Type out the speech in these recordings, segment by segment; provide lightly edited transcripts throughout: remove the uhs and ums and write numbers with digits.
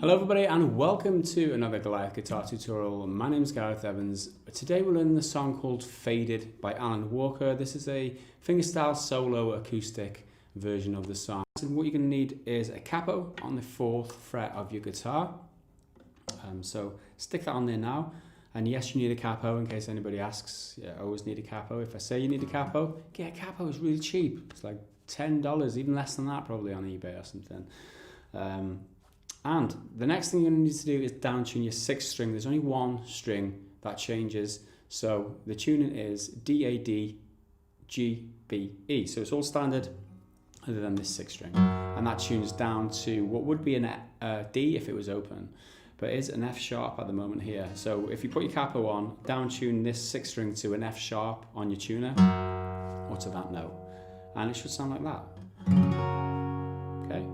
Hello everybody and welcome to another Gareth guitar tutorial. My name is Gareth Evans. Today we're learning the song called Faded by Alan Walker. This is a fingerstyle solo acoustic version of the song. And what you're going to need is a capo on the 4th fret of your guitar. So stick that on there now. And yes, you need a capo in case anybody asks. Yeah, I always need a capo. If I say you need a capo, get a capo. It's really cheap. It's like $10, even less than that probably on eBay or something. And the next thing you're going to need to do is down tune your 6th string. There's only one string that changes. So the tuning is D, A, D, G, B, E. So it's all standard other than this 6th string. And that tunes down to what would be a D if it was open. But it is an F sharp at the moment here. So if you put your capo on, down tune this 6th string to an F sharp on your tuner or to that note. And it should sound like that. Okay.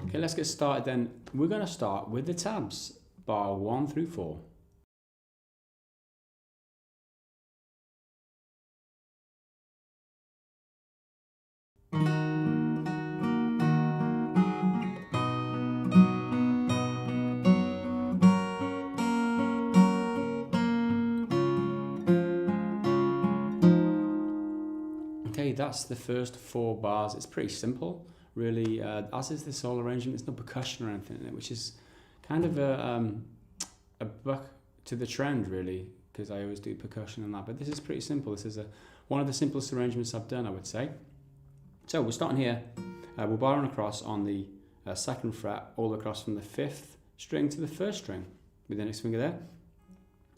Okay, let's get started then. We're going to start with the tabs, bar 1 through 4. Okay, that's the first 4 bars. It's pretty simple. Really, as is this whole arrangement, there's no percussion or anything in it, which is kind of a buck to the trend, really, because I always do percussion and that. But this is pretty simple. This is one of the simplest arrangements I've done, I would say. So we're starting here. We're barring across on the 2nd fret, all across from the 5th string to the 1st string, with the next finger there.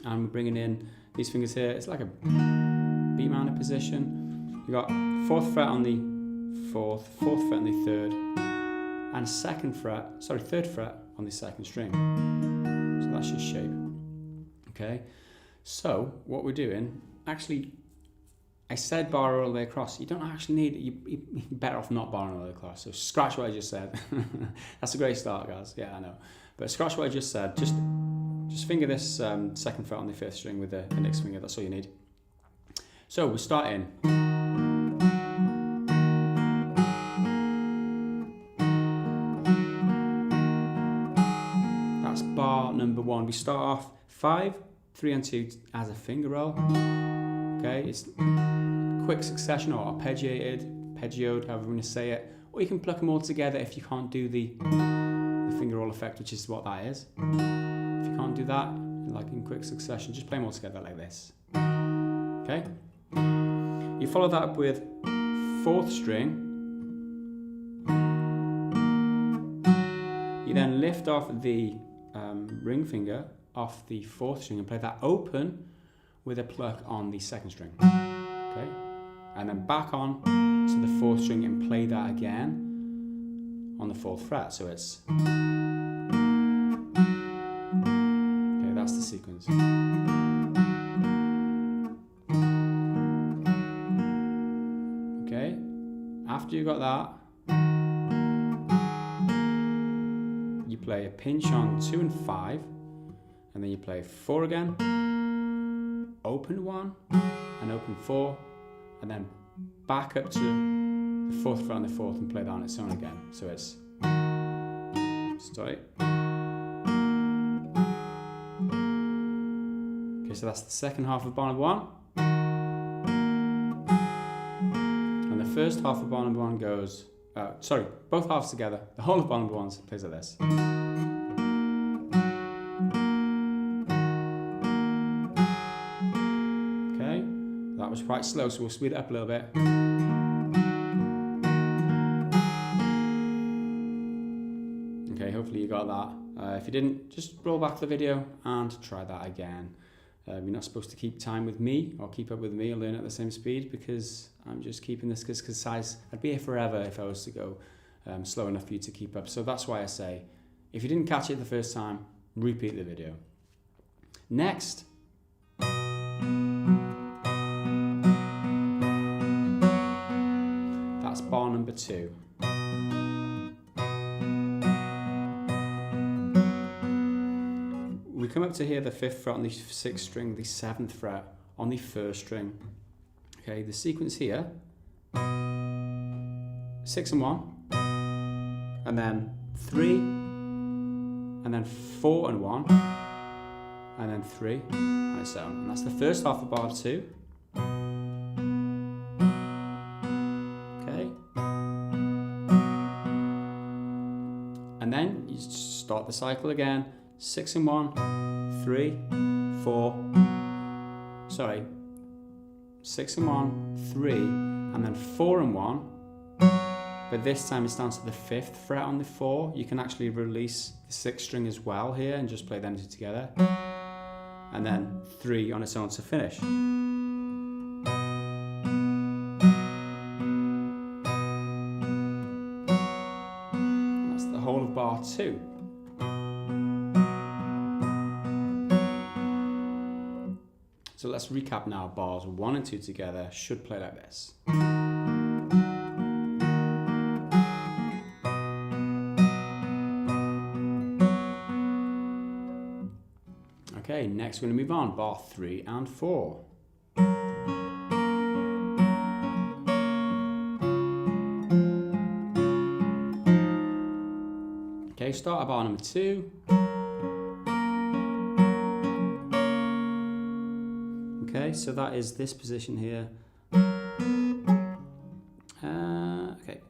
And we're bringing in these fingers here. It's like a B minor position. You've got 4th fret on the 4th, 4th fret on the 3rd, and 3rd fret on the 2nd string. So that's your shape. Okay, so what we're doing, actually, I said bar all the way across. You don't actually need it. You're better off not barring all the way across. So scratch what I just said. That's a great start, guys. Yeah, I know. But scratch what I just said. Just finger this 2nd fret on the 5th string with the next finger. That's all you need. So we're starting. Bar number 1. We start off 5, 3 and 2 as a finger roll. Okay, it's quick succession or arpeggiated, however you want to say it. Or you can pluck them all together if you can't do the finger roll effect, which is what that is. If you can't do that, like in quick succession, just play them all together like this. Okay? You follow that up with 4th string. You then lift off the ring finger off the 4th string and play that open with a pluck on the 2nd string. Okay, and then back on to the 4th string and play that again on the 4th fret. So it's okay. That's the sequence. Okay, after you got that, play a pinch on 2 and 5, and then you play 4 again, open 1, and open 4, and then back up to the 4th fret on the 4th and play that on its own again. So it's sorry. Okay, so that's the 2nd half of bar number 1, and the 1st half of bar number 1 goes. Both halves together. The whole of bar number 1 plays like this. Okay, that was quite slow, so we'll speed it up a little bit. Okay, hopefully you got that. If you didn't, just roll back the video and try that again. You're not supposed to keep time with me or keep up with me or learn at the same speed, because I'm just keeping this because I'd be here forever if I was to go slow enough for you to keep up. So that's why I say, if you didn't catch it the first time, repeat the video. Next, that's bar number 2. We come up to here, the 5th fret on the 6th string, the 7th fret on the 1st string. Okay, the sequence here, 6 and 1, and then 3, and then 4 and 1, and then 3 on its own. And that's the first half of bar 2. Okay. And then you start the cycle again. 6 and 1, 3, 4. Sorry. 6 and 1, 3, and then 4 and 1. But this time it's down to the 5th fret on the 4. You can actually release the 6th string as well here and just play them two together. And then 3 on its own to finish. And that's the whole of bar 2. So let's recap now. Bars 1 and 2 together should play like this. Okay, next we're going to move on, bar 3 and 4. Okay, start at bar number 2. Okay, so that is this position here. Okay.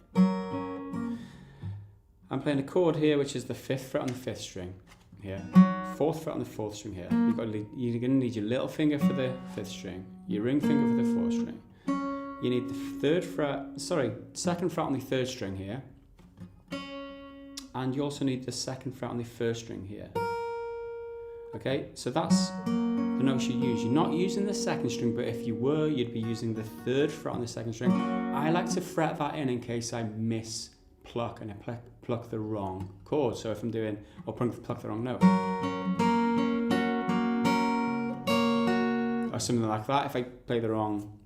I'm playing a chord here, which is the 5th fret on the 5th string here. 4th fret on the 4th string here. You're going to need your little finger for the 5th string, your ring finger for the 4th string. You need the 2nd fret on the 3rd string here, and you also need the 2nd fret on the 1st string here. Okay, so that's the notes you use. You're not using the 2nd string, but if you were, you'd be using the 3rd fret on the 2nd string. I like to fret that in case I miss pluck and I pluck the wrong chord. So if I'm doing, or pluck the wrong note, or something like that, if I play the wrong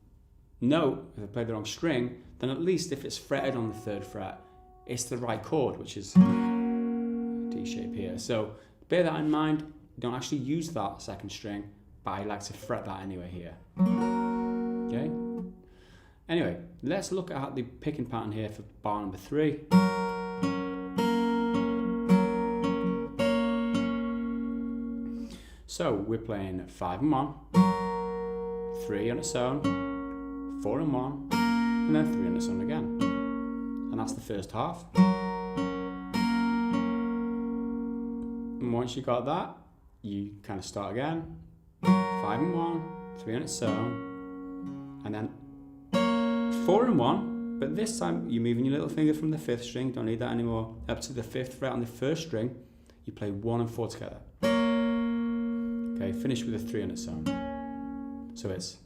note, if I play the wrong string, then at least if it's fretted on the 3rd fret, it's the right chord, which is D shape here. So bear that in mind. Don't actually use that 2nd string, but I like to fret that anyway here. Okay? Anyway, let's look at the picking pattern here for bar number 3. So we're playing 5 and 1, 3 on its own, 4 and 1, and then 3 on its own again. And that's the first half. And once you got that, you kind of start again. 5 and 1, 3 on its own, and then 4 and 1, but this time you're moving your little finger from the 5th string, don't need that anymore, up to the 5th fret on the 1st string. You play 1 and 4 together. Okay, finish with a 3 on its own. So it's,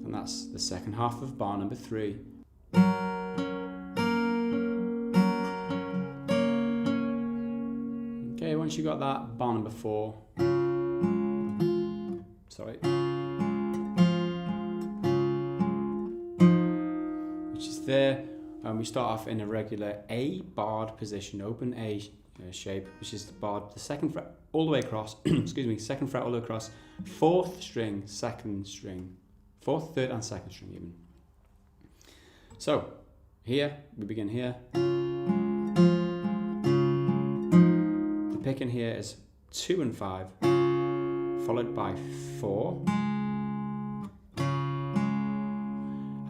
and that's the second half of bar number 3. Okay, once you got that, bar number 4. Sorry. Which is there. We start off in a regular A barred position, open A shape, which is barred the 2nd fret all the way across, excuse me, 2nd fret all the way across, 4th string, 2nd string, 4th, 3rd and 2nd string even. So, here, we begin here. The picking here is 2 and 5, followed by 4,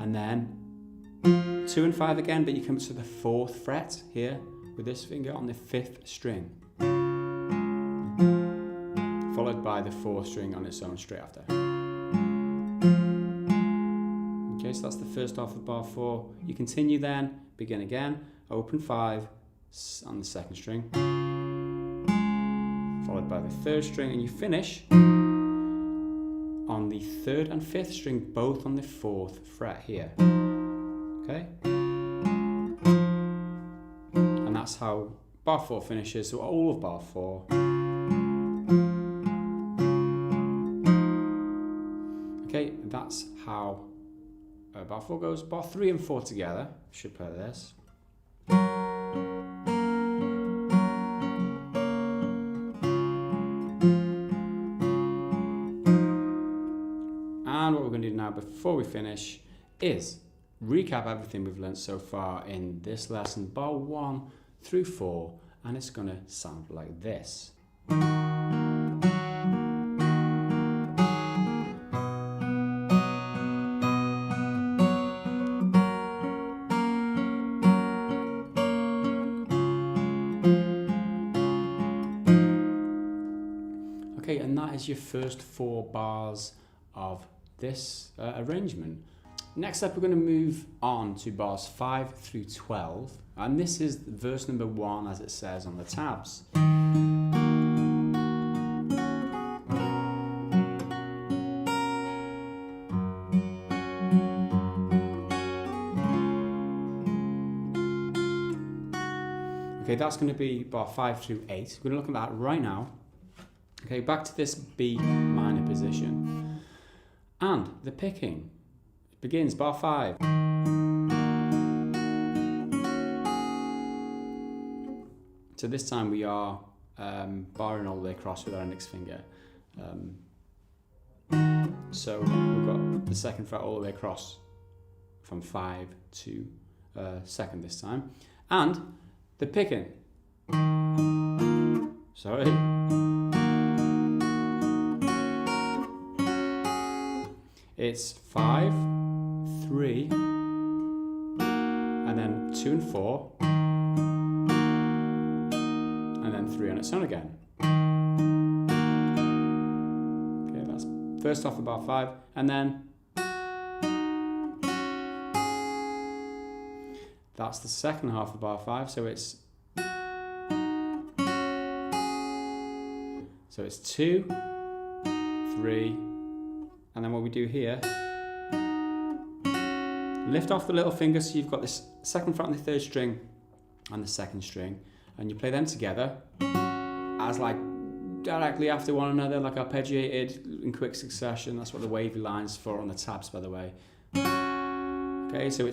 and then 2 and 5 again, but you come to the 4th fret here with this finger on the 5th string, followed by the 4th string on its own straight after. Okay, so that's the first half of bar 4. You continue then, begin again, open 5 on the 2nd string, followed by the 3rd string, and you finish on the 3rd and 5th string, both on the 4th fret here. Okay? And that's how bar 4 finishes, so all of bar 4. Okay, that's how bar 4 goes. Bar 3 and 4 together should play this. And what we're going to do now before we finish is recap everything we've learned so far in this lesson, bar 1 through 4, and it's going to sound like this. Okay, and that is your first 4 bars of this arrangement. Next up, we're going to move on to bars 5 through 12, and this is verse number 1 as it says on the tabs. Okay, that's going to be bar 5 through 8. We're going to look at that right now. Okay, back to this B minor position. And the picking begins bar 5. So this time we are barring all the way across with our index finger. So we've got the 2nd fret all the way across from 5 to 2nd this time. And the picking. Sorry. It's 5, 3, and then 2 and 4, and then 3 on its own again. Okay, that's first off about 5, and then that's the second half of bar 5, so it's 2, 3, and then what we do here, lift off the little finger so you've got this 2nd fret on the 3rd string and the 2nd string, and you play them together as like directly after one another, like arpeggiated in quick succession. That's what the wavy line's for on the tabs, by the way. Okay, so you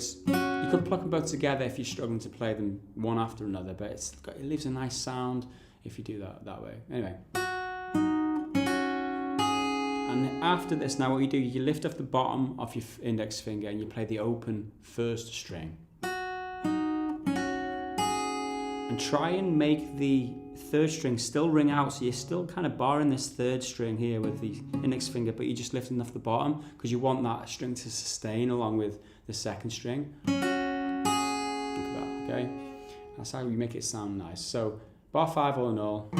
could pluck them both together if you're struggling to play them one after another, but it leaves a nice sound if you do that way. Anyway. And after this, now what you do, you lift off the bottom of your index finger and you play the open 1st string. And try and make the 3rd string still ring out, so you're still kind of barring this 3rd string here with the index finger, but you're just lifting off the bottom because you want that string to sustain along with the 2nd string. Look at that, okay? That's how we make it sound nice. So, bar 5 all in all.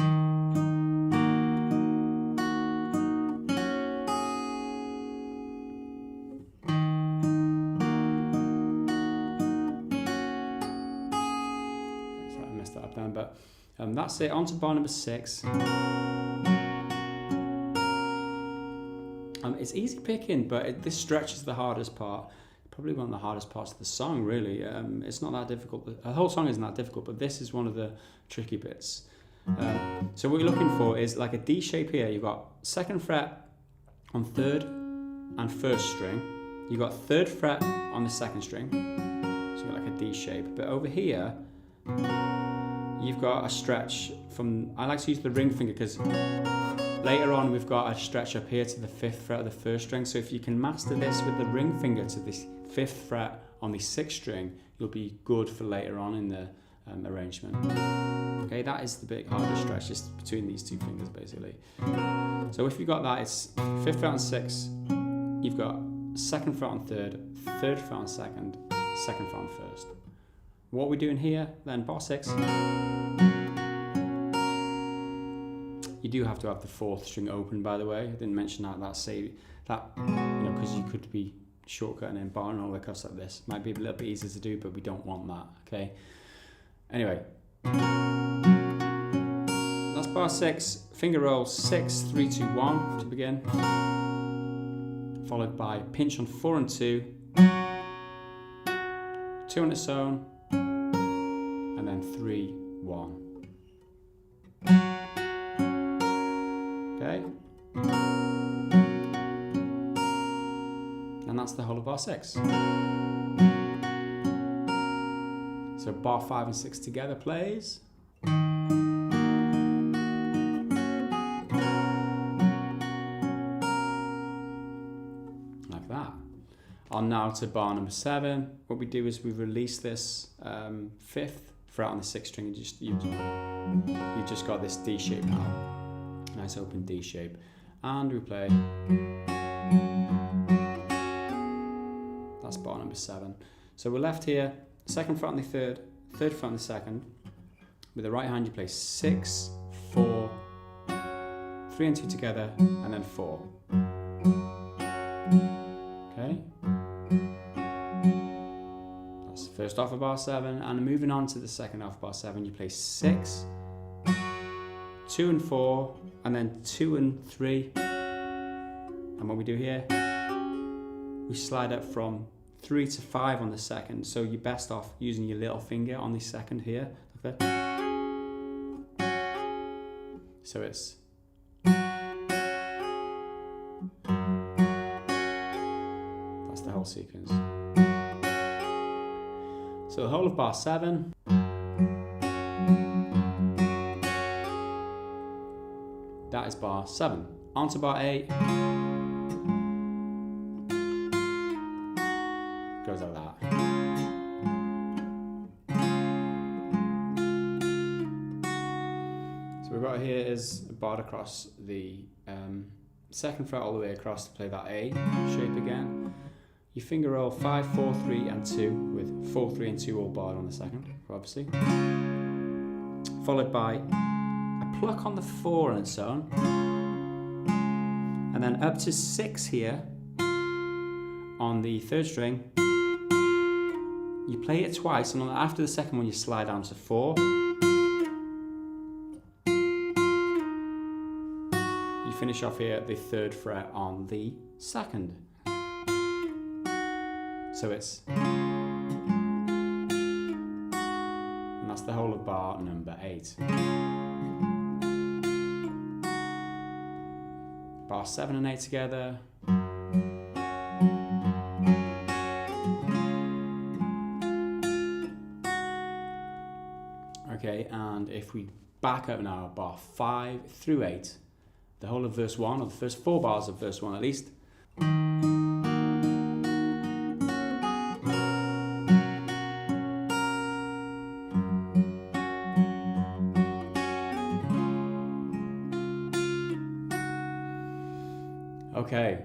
But that's it. On to bar number 6. It's easy picking, but this stretch is the hardest part. Probably one of the hardest parts of the song, really. It's not that difficult. The whole song isn't that difficult, but this is one of the tricky bits. So what you're looking for is like a D shape here. You've got 2nd fret on 3rd and 1st string. You've got 3rd fret on the 2nd string. So you've got like a D shape. But over here, you've got a stretch from, I like to use the ring finger because later on we've got a stretch up here to the 5th fret of the 1st string. So if you can master this with the ring finger to this 5th fret on the 6th string, you'll be good for later on in the arrangement. Okay, that is the big harder stretch, just between these 2 fingers basically. So if you've got that, it's 5th fret on 6, you've got 2nd fret on 3rd, 3rd fret on 2nd, 2nd fret on 1st. What we're doing here, then bar 6, you do have to have the 4th string open, by the way. I didn't mention that. Because you could be shortcutting and barring all the cuffs like this. Might be a little bit easier to do, but we don't want that. Okay. Anyway, that's bar 6. Finger roll 6, 3, 2, 1 to begin, followed by pinch on 4 and 2, 2 on its own, and then 3, 1. Okay? And that's the whole of bar 6. So bar 5 and 6 together plays. Like that. on now to bar number 7. What we do is we release this 5th fret on the 6th string. You've just got this D shape now, nice open D shape, and we play. That's bar number 7. So we're left here, 2nd fret on the 3rd, 3rd fret on the 2nd. With the right hand, you play 6, 4, 3 and 2 together, and then 4. Okay. That's the first half of bar 7, and moving on to the second half of bar 7, you play 6, 2 and 4, and then 2 and 3. And what we do here, we slide up from 3 to 5 on the 2nd, so you're best off using your little finger on the 2nd here, like that. So it's that's the whole sequence. So the whole of bar 7. That is bar 7. On to bar 8. Goes like that. So we've got here is barred across the 2nd fret all the way across to play that A shape again. You finger roll 5, 4, 3 and 2 with 4, 3 and 2 all barred on the 2nd, obviously. Followed by a pluck on the 4 and so on. And then up to 6 here on the 3rd string. You play it twice, and after the 2nd one you slide down to 4. You finish off here at the 3rd fret on the 2nd. So it's, and that's the whole of bar number 8. Bar 7 and 8 together. Okay, and if we back up now, bar 5 through 8, the whole of verse 1, or the first 4 bars of verse 1 at least. Okay,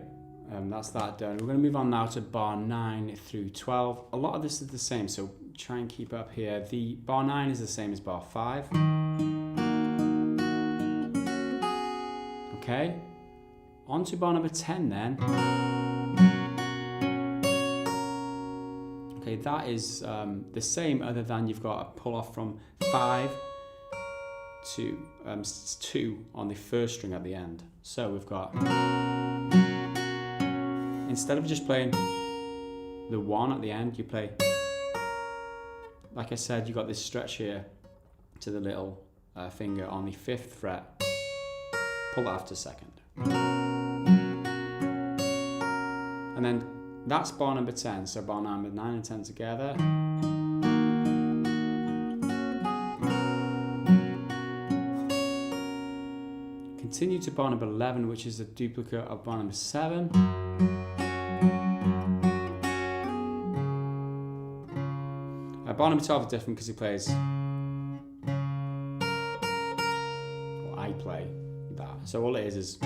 that's that done. We're going to move on now to bar 9 through 12. A lot of this is the same, so try and keep up here. The bar 9 is the same as bar 5. Okay, on to bar number 10 then. Okay, that is the same, other than you've got a pull off from 5 to 2 on the 1st string at the end. So we've got, instead of just playing the 1 at the end, you play, like I said, you got this stretch here to the little finger on the 5th fret, pull that after 2nd. And then that's bar number 10, so bar number 9 and 10 together. Continue to bar number 11, which is a duplicate of bar number 7. Bar number 12 is different because he plays, or I play that. So all it is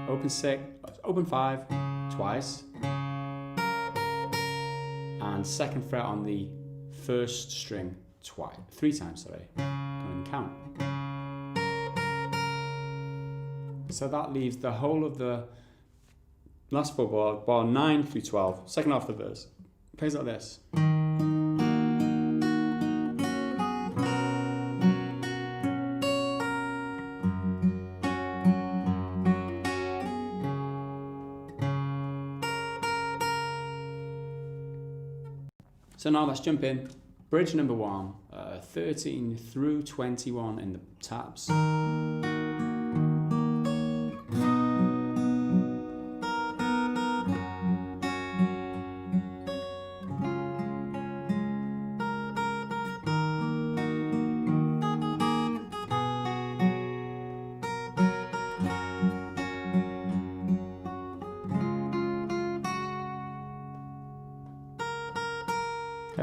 open 6, open 5 twice, and 2nd fret on the 1st string twice, 3 times, sorry. Don't even count. So that leaves the whole of the last 4 bars, bar 9 through 12, 2nd half of the verse. It plays like this. So now let's jump in. Bridge number 1, 13 through 21 in the tabs.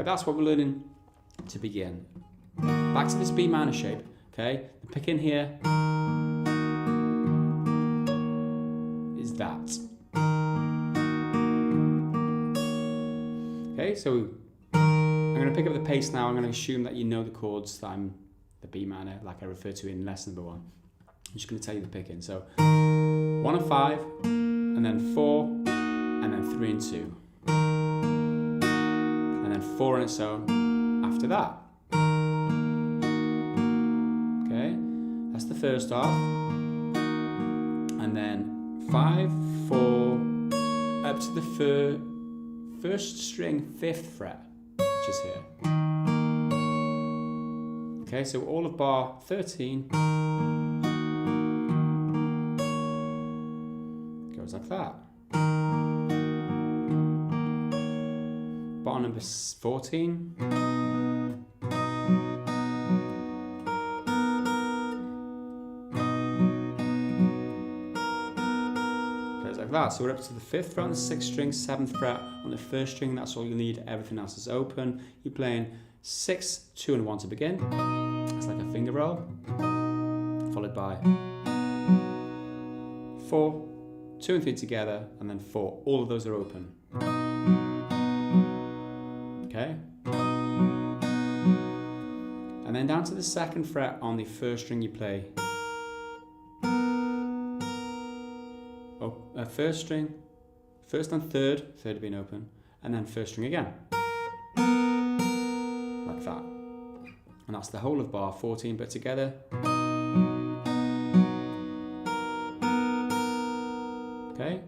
Okay, that's what we're learning to begin. Back to this B minor shape. Okay, the pick in here is that. Okay, so I'm going to pick up the pace now. I'm going to assume that you know the chords that the B minor, like I referred to in lesson number 1. I'm just going to tell you the pick in. So 1 and 5, and then 4, and then 3 and 2. And then 4 on its own after that. Okay, that's the first half. And then 5, 4, up to the first string 5th fret, which is here. Okay, so all of bar 13 goes like that. Bar number 14. Goes like that. So we're up to the 5th fret on the 6th string, 7th fret on the 1st string. That's all you need. Everything else is open. You're playing 6, 2 and 1 to begin. It's like a finger roll, followed by 4, 2 and 3 together, and then 4. All of those are open. Okay? And then down to the 2nd fret on the 1st string you play 1st string, 1st and 3rd, 3rd being open, and then 1st string again. Like that. And that's the whole of bar 14 put together. Okay?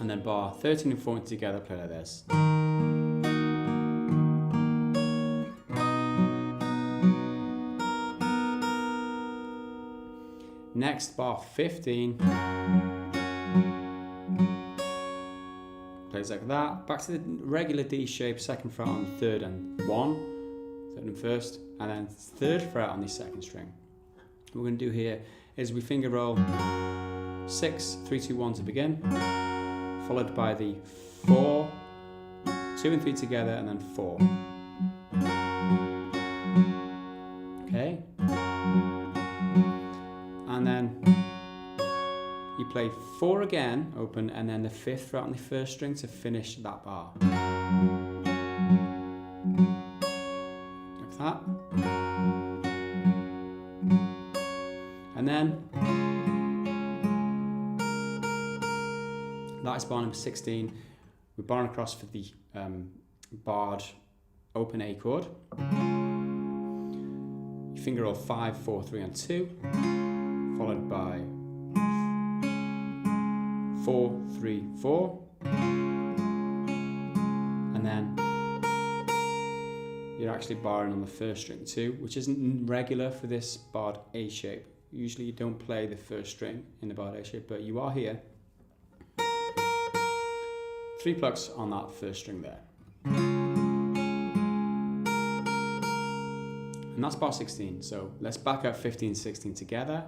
And then bar 13 and 14 together, play like this. Next, bar 15 plays like that. Back to the regular D shape, 2nd fret on 3rd and 1, 3rd and 1st, and then 3rd fret on the 2nd string. What we're going to do here is we finger roll 6, 3, 2, 1 to begin, followed by the 4, 2 and 3 together, and then 4. Okay? And then you play 4 again, open, and then the 5th fret on the 1st string to finish that bar. Like that. And then that is bar number 16. We're barring across for the barred open A chord. You finger roll 5, 4, 3 and 2, followed by 4, 3, 4, and then you're actually barring on the 1st string too, which isn't regular for this barred A shape. Usually you don't play the 1st string in the barred A shape, but you are here. 3 plucks on that 1st string there. And that's bar 16, so let's back up 15, 16 together.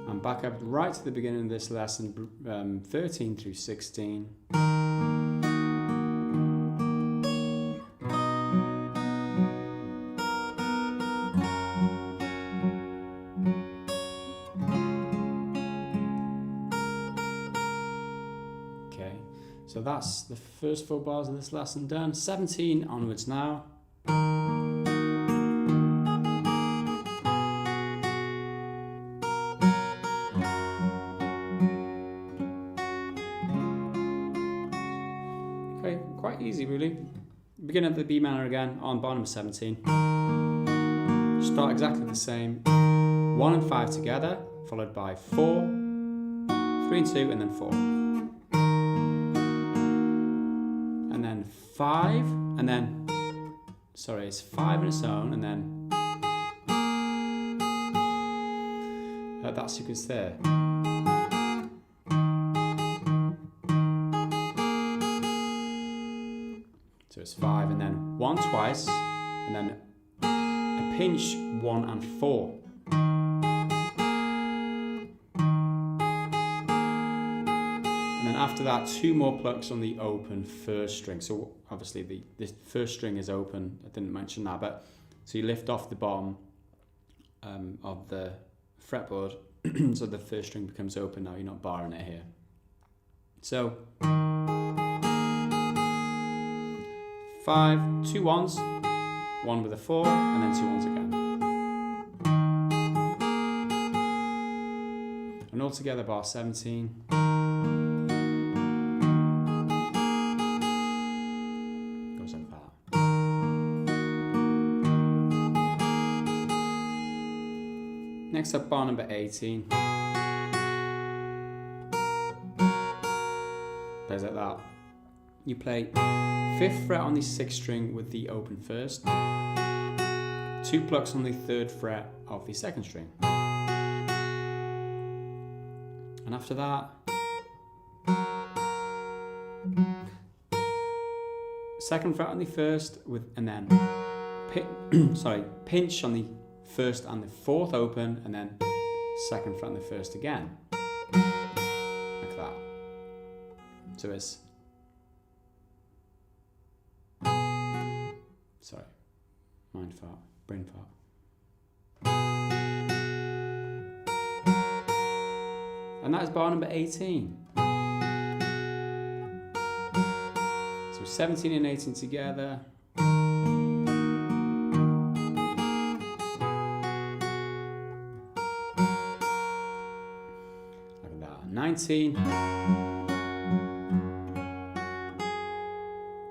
And back up right to the beginning of this lesson, 13 through 16. So that's the first 4 bars of this lesson done. 17 onwards now. Okay, quite easy really. Begin at the B minor again on bar number 17. Start exactly the same. 1 and 5 together, followed by 4, 3 and 2, and then 4. 5, and then, sorry, it's 5 on its own, and then that sequence there. So it's 5, and then 1 twice, and then a pinch 1 and 4. after that, 2 more plucks on the open first string. So obviously the first string is open. I didn't mention that, but so you lift off the bottom of the fretboard, so the first string becomes open now. You're not barring it here. So 5, 2 ones, 1 with a 4, and then 2 ones again. And all together, bar 17. Goes like that. Next up, bar number 18. Plays like that. You play 5th fret on the 6th string with the open first, 2 plucks on the 3rd fret of the 2nd string. And after that, 2nd fret on the 1st with, and then pinch on the 1st and the 4th open, and then 2nd fret on the 1st again, like that. So it's, sorry, mind fart, brain fart. And that is bar number 18. So 17 and 18 together. Look at that. 19.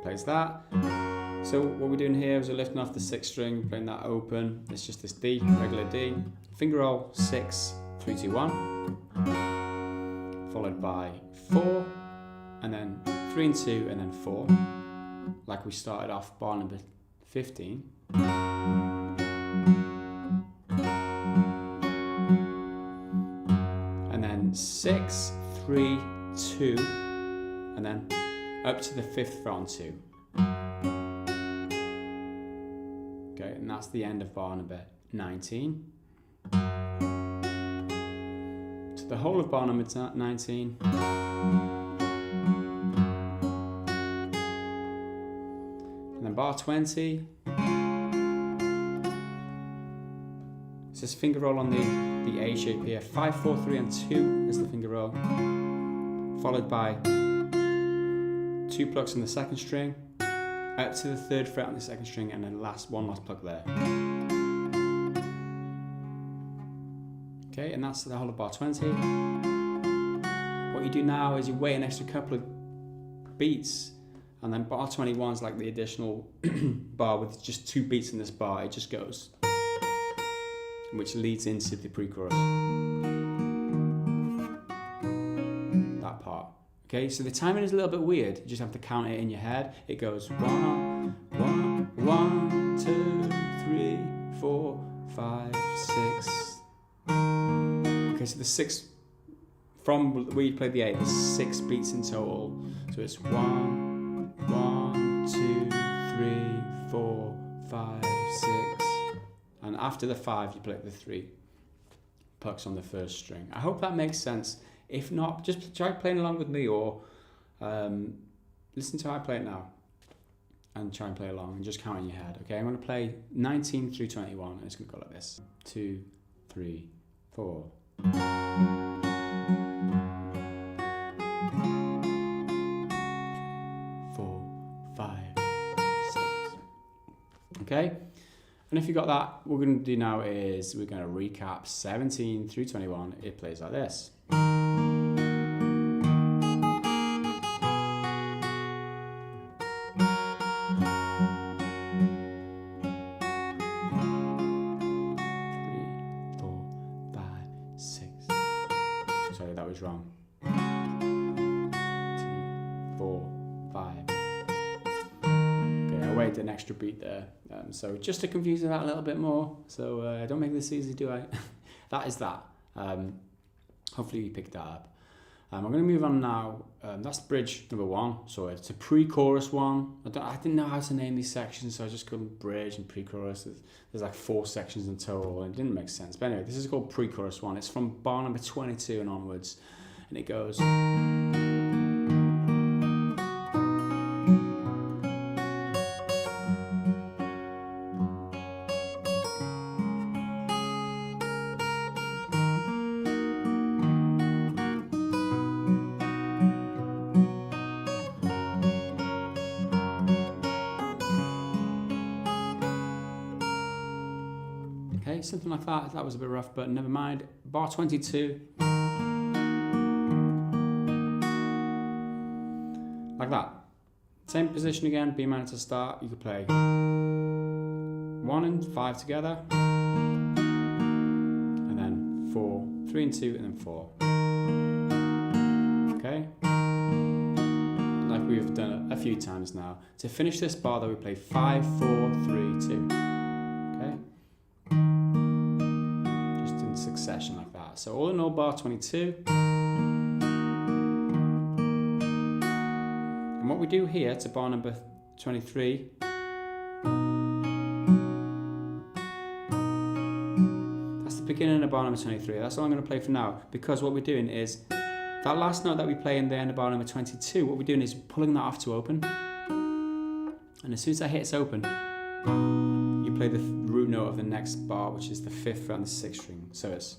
Plays that. So what we're doing here is we're lifting off the 6th string, playing that open. It's just this D, regular D. Finger roll 6, 3, 2, 1. Followed by 4, and then 3 and 2, and then 4, like we started off bar number 15. And then 6, 3, 2, and then up to the 5th fret on 2. Okay, and that's the end of bar number 19. The whole of bar number 19. And then bar 20. It's this finger roll on the A shape here. 5, 4, 3 and 2 is the finger roll. Followed by 2 plucks on the 2nd string, up to the 3rd fret on the 2nd string, and then one last pluck there. Okay, and that's the whole of bar 20. What you do now is you wait an extra couple of beats, and then bar 21 is like the additional bar with just 2 beats in this bar. It just goes, which leads into the pre-chorus. That part. Okay, so the timing is a little bit weird. You just have to count it in your head. It goes 1, 1, 1, 2, 3, 4, 5, 6. Okay, so the 6, from where you played the A, there's 6 beats in total. So it's 1, 1, 2, 3, 4, 5, 6. And after the 5, you play the 3 plucks on the 1st string. I hope that makes sense. If not, just try playing along with me, or listen to how I play it now and try and play along and just count in your head. Okay, I'm going to play 19 through 21, and it's going to go like this. 2, 3, 4. 4, 5, 6. Okay, and if you got that, what we're going to do now is we're going to recap 17 through 21. It plays like this. Sorry, that was wrong. 2, 4, 5. Okay, I waited an extra beat there. So just to confuse it out a little bit more. So I don't make this easy, do I? That is that. Hopefully you picked that up. I'm going to move on now. That's bridge number 1. So it's a pre-chorus one. I didn't know how to name these sections, so I just called them bridge and pre-chorus. There's like 4 sections in total, and it didn't make sense. But anyway, this is called pre-chorus 1. It's from bar number 22 and onwards, and it goes. something like that. That was a bit rough, but never mind. Bar 22. Like that. Same position again, B minor to start. You could play 1 and 5 together, and then 4, 3 and 2, and then 4. Okay? Like we've done a few times now. To finish this bar, though, we play 5, 4, 3, 2. Okay? Just in succession like that. So all in all, bar 22. And what we do here to bar number 23, that's the beginning of bar number 23. That's all I'm going to play for now, because what we're doing is that last note that we play in the end of bar number 22, what we're doing is pulling that off to open. And as soon as that hits open, you play the root note of the next bar, which is the 5th fret on the 6th string. So it's...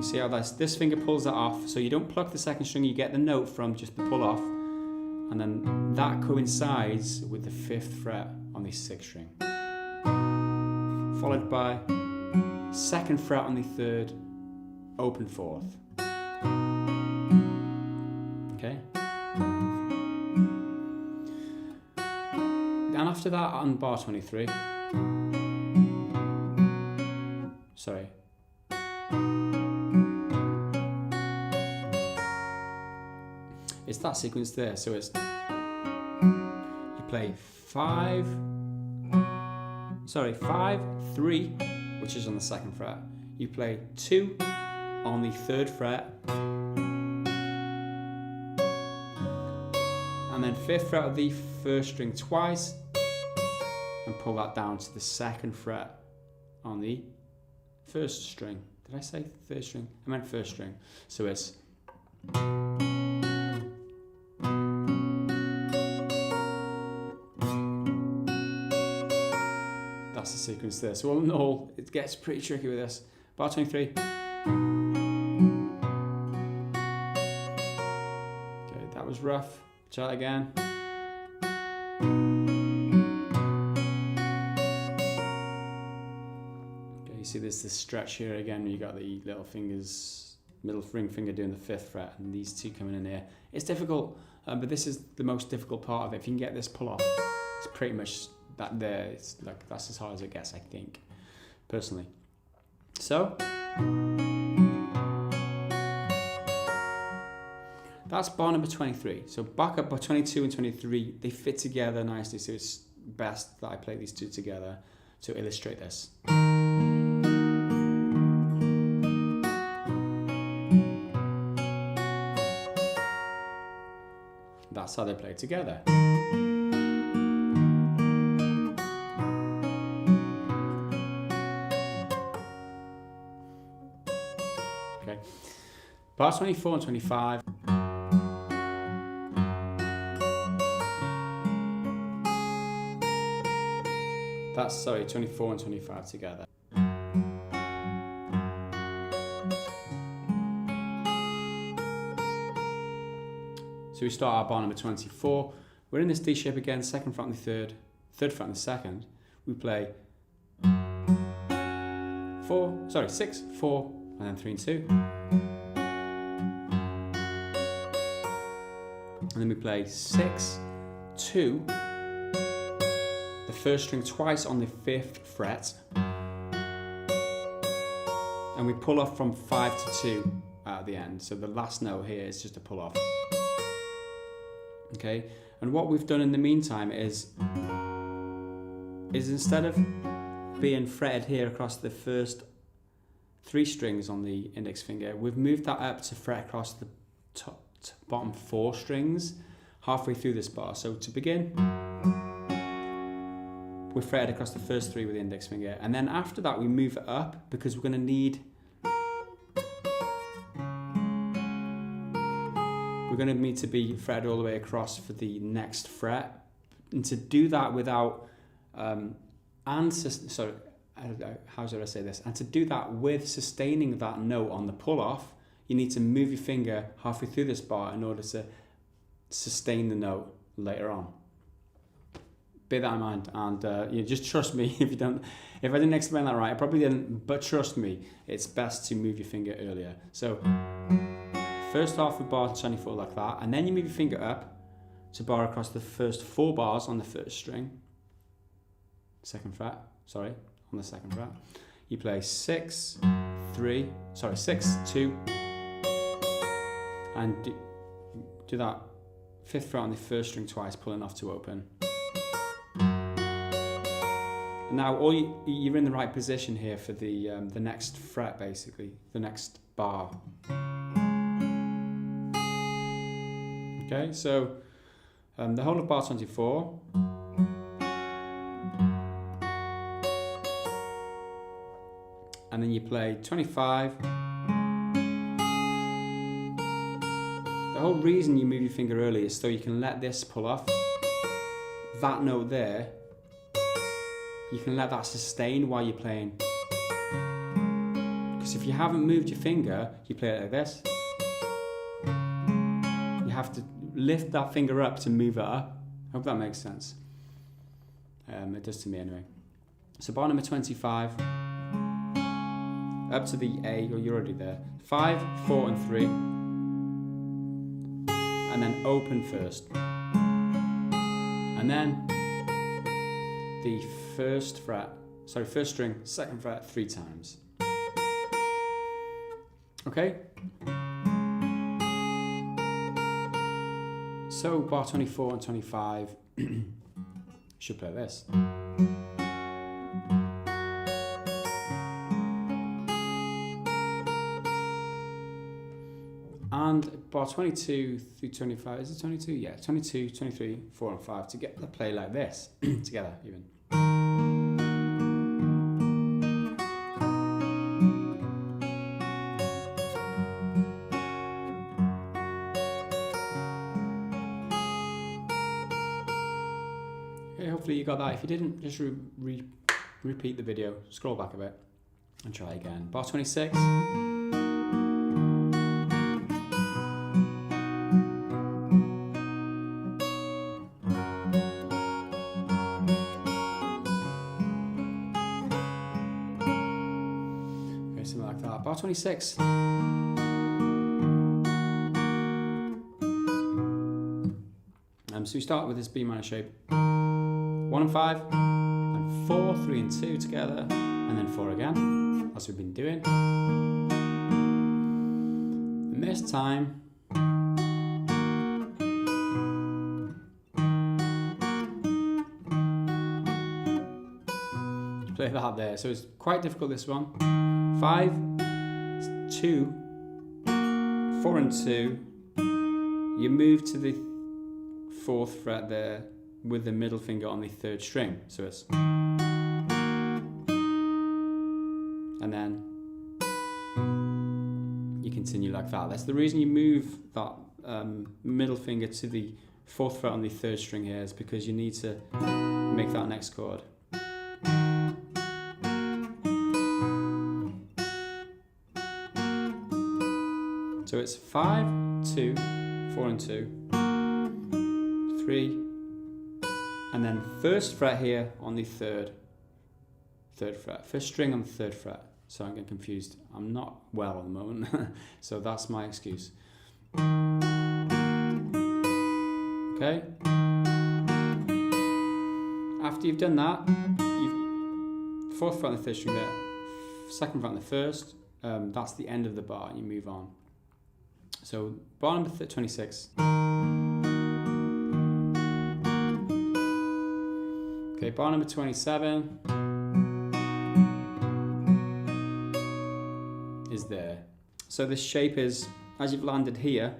You see how this finger pulls that off, so you don't pluck the 2nd string, you get the note from just the pull off, and then that coincides with the 5th fret on the 6th string, followed by 2nd fret on the 3rd, open 4th. Okay? And after that on bar 23, sorry, it's that sequence there. So it's, you play 5, 3, which is on the 2nd fret. You play 2 on the 3rd fret, and then 5th fret of the 1st string twice, and pull that down to the 2nd fret on the 1st string. Did I say 3rd string? I meant 1st string. So it's... That's the sequence there. So all in all, it gets pretty tricky with this. Bar 23. Okay, that was rough. Try it again. Okay, you see there's this stretch here again. You got the little fingers, middle ring finger doing the 5th fret, and these two coming in here. It's difficult, but this is the most difficult part of it. If you can get this pull off, it's pretty much that there. It's like that's as hard as it gets, I think, personally. So that's bar number 23. So back up bar 22 and 23, they fit together nicely, so it's best that I play these two together to illustrate this. That's how they play together. Okay, bar 24 and 25. That's, sorry, 24 and 25 together. So we start our bar number 24. We're in this D shape again, 2nd fret on the 3rd, 3rd fret on the 2nd. We play 6, 4, and then 3 and 2. And then we play 6, 2, the 1st string twice on the 5th fret, and we pull off from 5 to 2 at the end. So the last note here is just a pull off. Okay, and what we've done in the meantime is instead of being fretted here across the first 3 strings on the index finger, we've moved that up to fret across the bottom 4 strings halfway through this bar. So to begin, we're fretted across the first 3 with the index finger, and then after that we move it up because we're going to need to be fretted all the way across for the next fret, and to do that without how should I say this? And to do that with sustaining that note on the pull off, you need to move your finger halfway through this bar in order to sustain the note later on. bear that in mind, and just trust me if I didn't explain that right, I probably didn't, but trust me, it's best to move your finger earlier. So first half of bar 24 like that, and then you move your finger up to bar across the first 4 bars on the first string, second fret, sorry, on the second fret. You play 6, 2, and do that 5th fret on the first string twice, pulling off to open. And now you're in the right position here for the next fret, basically, the next bar. Okay, so the whole of bar 24. And then you play 25. The whole reason you move your finger early is so you can let this pull off. That note there, you can let that sustain while you're playing. Because if you haven't moved your finger, you play it like this. You have to lift that finger up to move it up. I hope that makes sense. It does to me anyway. So bar number 25. Up to the A, or you're already there. 5, 4 and 3. And then open first. And then the first string, second fret 3 times. Okay? So bar 24 and 25 should play this. And bar 22 through 25, is it 22? Yeah, 22, 23, 4 and 5 to get the play like this, together even. Okay, hopefully you got that. If you didn't, just repeat the video, scroll back a bit and try again. Bar 26. Something like that. Bar 26. So we start with this B minor shape. 1 and 5, and 4, 3 and 2 together, and then 4 again, as we've been doing. And this time, you play that there. So it's quite difficult, this one. 5, 2, 4 and 2, you move to the 4th fret there with the middle finger on the 3rd string. So it's, and then you continue like that. That's the reason you move that middle finger to the 4th fret on the 3rd string here, is because you need to make that next chord. So it's 5, 2, 4 and 2, 3, and then 1st fret here on the 3rd fret, 1st string on the 3rd fret. So I'm getting confused. I'm not well at the moment, so that's my excuse. Okay. After you've done that, you've 4th fret on the 3rd string there, 2nd fret on the 1st. That's the end of the bar, and you move on. So bar number 26. Okay, bar number 27 is there. So this shape is, as you've landed here,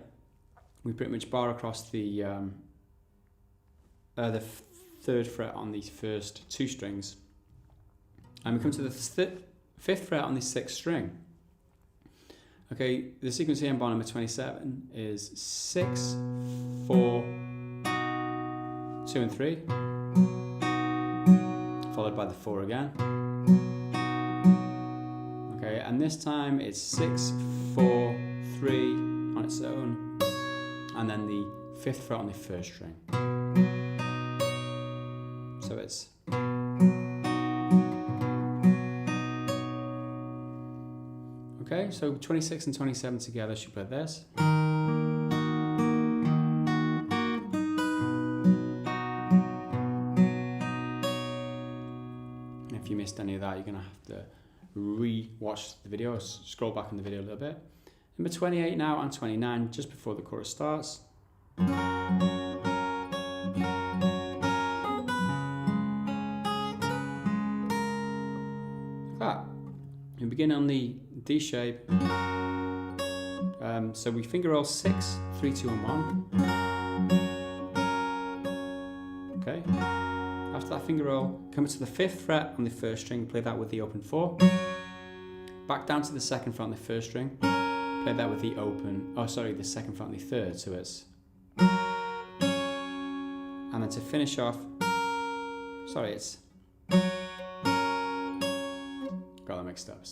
we pretty much bar across the 3rd fret on these first 2 strings, and we come to the 5th fret on the 6th string. Okay, the sequence here in bar number 27 is 6, 4, 2 and 3, followed by the 4 again. Okay, and this time it's 6, 4, 3 on its own, and then the 5th fret on the 1st string. So it's okay, so 26 and 27 together should play this. And if you missed any of that, you're going to have to re-watch the video, scroll back in the video a little bit. Number 28 now and 29, just before the chorus starts. Like that. We begin on the D shape. So we finger roll 6, 3, 2 and 1. Okay. After that finger roll, come to the 5th fret on the 1st string, play that with the open 4. Back down to the 2nd fret on the 1st string, play that with the open, the 2nd fret on the 3rd, so it's. And then to finish off, it's. Got that mixed up.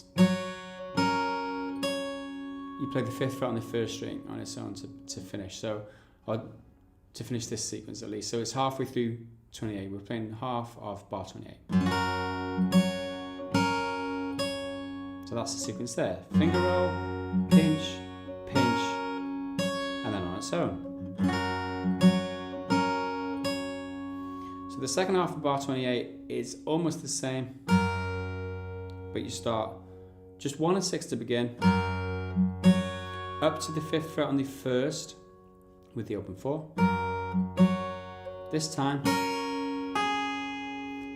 You play the 5th fret on the 1st string on its own to finish, or to finish this sequence at least. So it's halfway through 28, we're playing half of bar 28. So that's the sequence there. Finger roll, pinch, pinch, and then on its own. So the second half of bar 28 is almost the same, but you start just 1 and 6 to begin, up to the 5th fret on the 1st with the open 4. This time,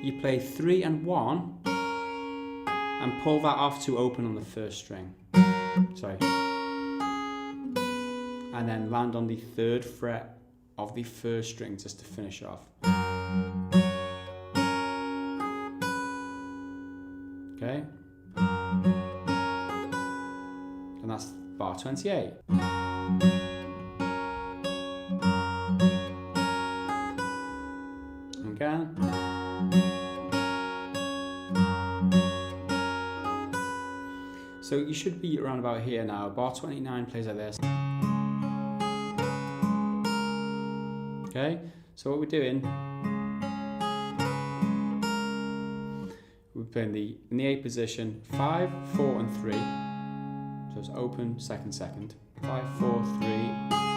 you play 3 and 1 and pull that off to open on the 1st string. Sorry. And then land on the 3rd fret of the 1st string just to finish off. Okay? And that's bar 28. Again. So you should be around about here now. Bar 29 plays like this. Okay, so what we're doing, we're playing in the A position, 5, 4 and 3. So it's open, second, second. 5, 4, 3,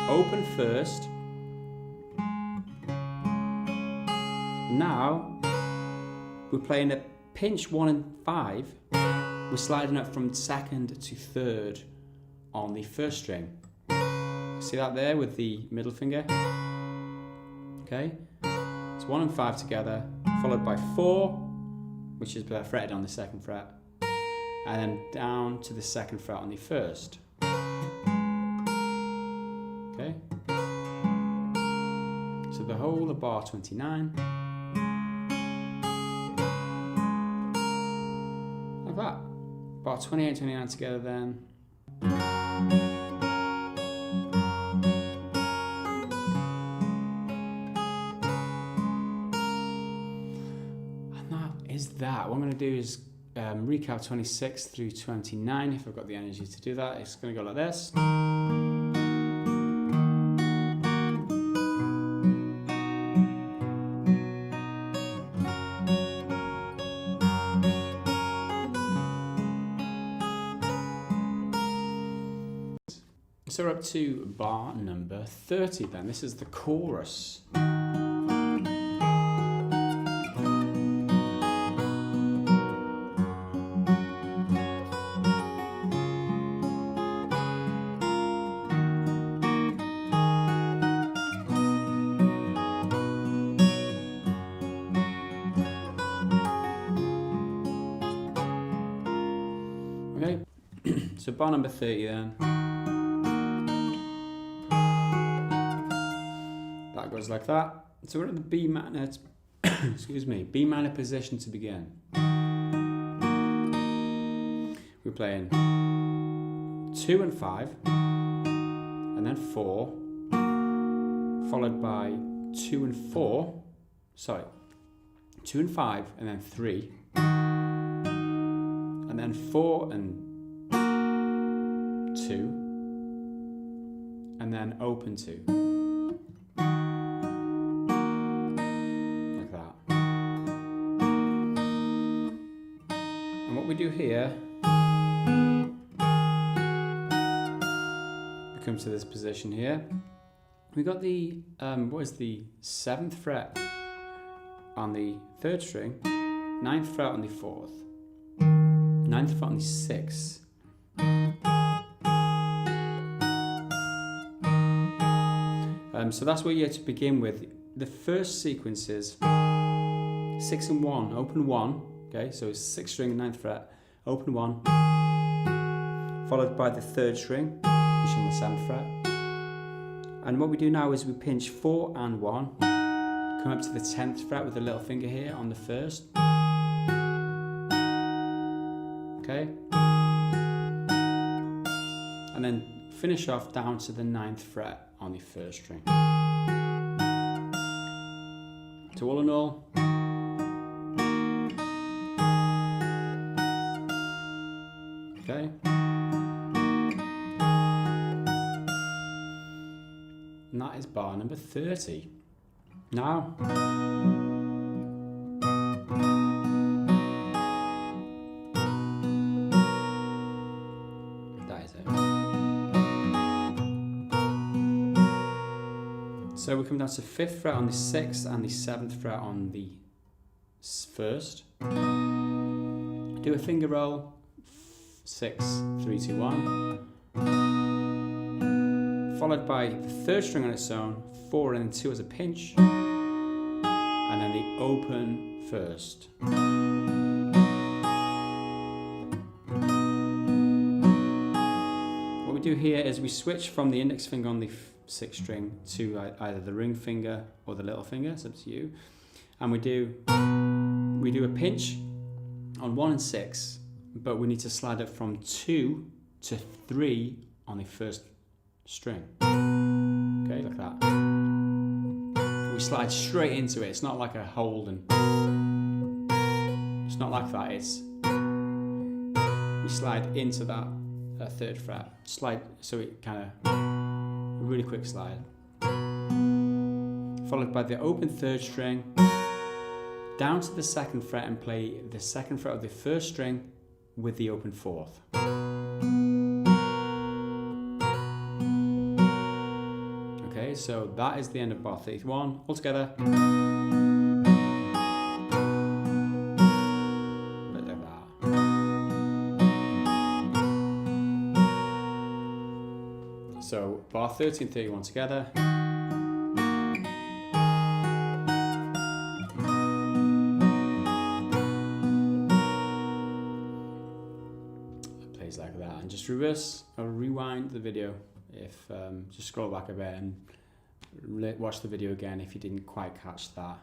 open first. Now, we're playing a pinch 1 and 5. We're sliding up from 2nd to 3rd on the 1st string. See that there with the middle finger? Okay, it's 1 and 5 together, followed by 4, which is fretted on the 2nd fret, and then down to the 2nd fret on the 1st. Okay, so the whole of bar 29, like that. Bar 28 and 29 together then. That. What I'm going to do is recap 26 through 29 if I've got the energy to do that. It's going to go like this. So we're up to bar number 30 then. This is the chorus. Okay, so bar number 30 then. That goes like that. So we're at the B minor, excuse me, B minor position to begin. We're playing 2 and 5, and then 4, followed by 2 and 4, 2 and 5, and then 3. And then 4 and 2, and then open 2, like that. do here, we come to this position here. We got the, what is the 7th fret on the 3rd string, 9th fret on the 4th, 9th fret on the 6th. So that's what you have to begin with. The first sequence is 6 and 1, open 1, okay, so it's 6th string, 9th fret, open 1, followed by the 3rd string, which is on the 7th fret. And what we do now is we pinch 4 and 1, come up to the 10th fret with the little finger here on the 1st, okay, and then finish off down to the 9th fret on the 1st string. So all in all, okay, and that is bar number 30. Now, that is it. So we come down to 5th fret on the 6th and the 7th fret on the 1st. Do a finger roll, 6, 3, 2, 1. Followed by the 3rd string on its own, 4 and then 2 as a pinch, and then the open 1st. What we do here is we switch from the index finger on the 6th string to either the ring finger or the little finger, it's up to you, and we do a pinch on 1 and 6, but we need to slide it from 2 to 3 on the 1st string. Okay, like that. We slide straight into it. It's not like a hold and it's not like that. It's we slide into that 3rd fret. Slide so it kind of a really quick slide. Followed by the open 3rd string down to the 2nd fret and play the 2nd fret of the 1st string with the open 4th. Okay, so that is the end of bar 31. All together. Like that. So bar 30 and 31 together. Plays like that, and just reverse or rewind the video if just scroll back a bit and watch the video again if you didn't quite catch that.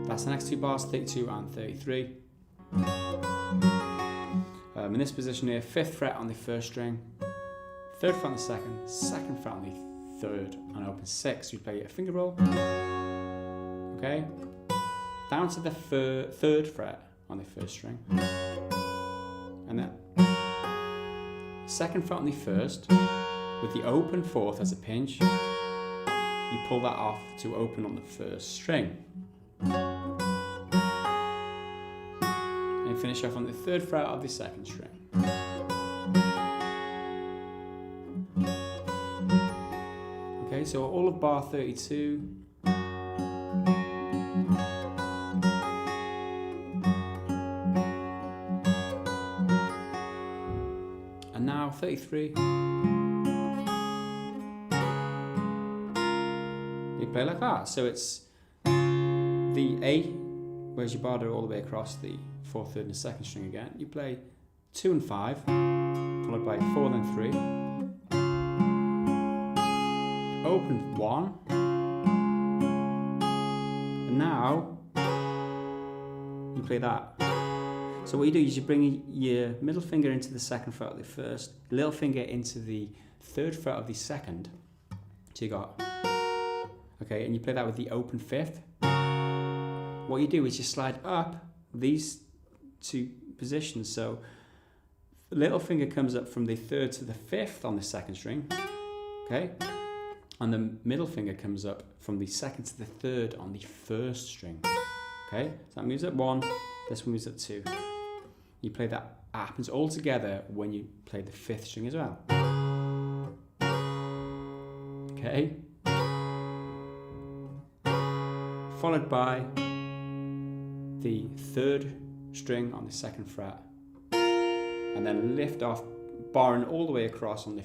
That's the next two bars, 32 and 33. In this position here, 5th fret on the 1st string, 3rd fret on the 2nd, 2nd fret on the 3rd, and open 6. You play a finger roll, okay, down to the 3rd fret on the 1st string, and then 2nd fret on the 1st with the open 4th as a pinch. You pull that off to open on the 1st string. And finish off on the 3rd fret of the 2nd string. Okay, so all of bar 32. And now 33. You play like that. So it's the A, whereas you barred it all the way across the 4th, 3rd and 2nd string again. You play 2 and 5, followed by 4 then 3. Open 1. And now you play that. So what you do is you bring your middle finger into the 2nd fret of the 1st, little finger into the 3rd fret of the 2nd. So you got, okay, and you play that with the open 5th. What you do is you slide up these two positions. So the little finger comes up from the 3rd to the 5th on the 2nd string, okay, and the middle finger comes up from the second to the third on the first string. Okay, so that moves at 1, this one moves at 2. You play that, happens all together when you play the 5th string as well. Okay, followed by the 3rd string on the 2nd fret, and then lift off, barring all the way across on the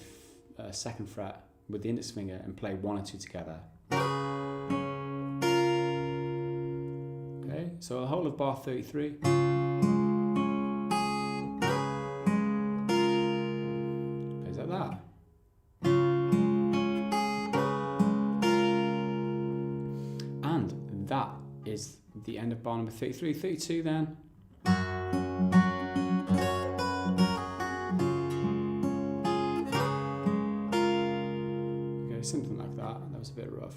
2nd fret with the index finger and play 1 and 2 together. Okay, so the whole of bar 33. Plays like that. And that is the end of bar number 33. 32 then. Something like that. That was a bit rough.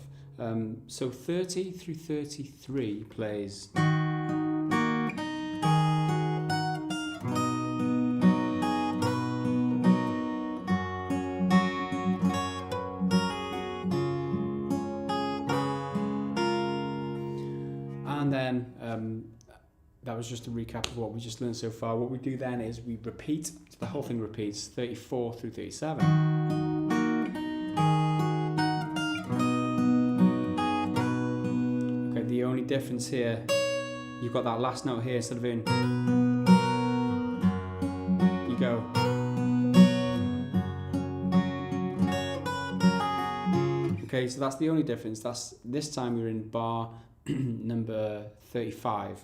So 30 through 33 plays. And then that was just a recap of what we just learned so far. What we do then is we repeat, the whole thing repeats, 34 through 37. The only difference here, you've got that last note here instead of in, you go. Okay, so that's the only difference. That's this time you're in bar number 35.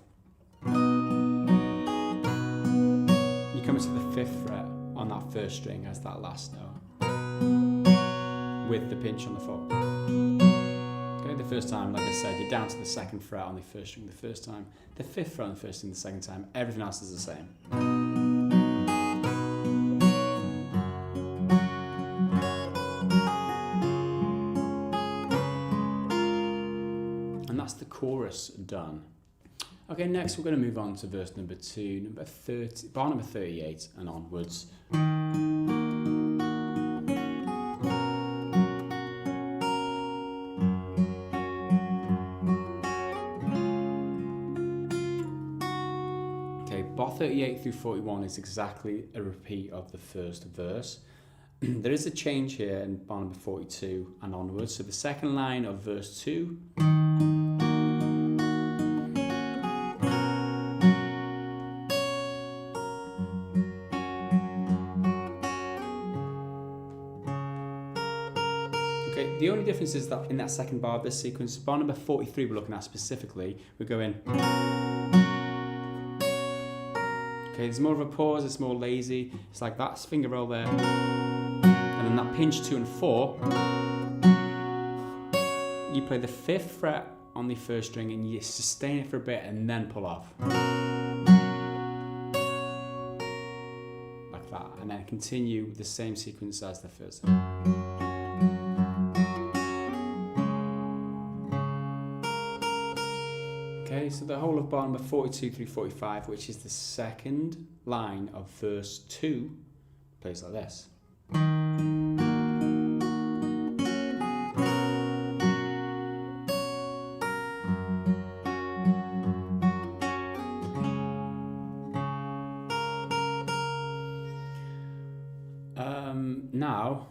You come into the 5th fret on that 1st string as that last note, with the pinch on the 4th. The first time, like I said, you're down to the 2nd fret on the 1st string the first time, the 5th fret on the 1st string the 2nd time, everything else is the same. And that's the chorus done. Okay, next we're going to move on to verse number 2, number 30, bar number 38 and onwards. Bar 38 through 41 is exactly a repeat of the first verse. There is a change here in bar number 42 and onwards. So the second line of verse 2 okay, the only difference is that in that second bar of this sequence, bar number 43 we're looking at specifically, we're going. Okay, there's more of a pause, it's more lazy. It's like that finger roll there. And then that pinch 2 and 4. You play the 5th fret on the 1st string and you sustain it for a bit and then pull off. Like that. And then continue the same sequence as the first time. Okay, so the whole of bar number 42 through 45, which is the second line of verse 2, plays like this. Now,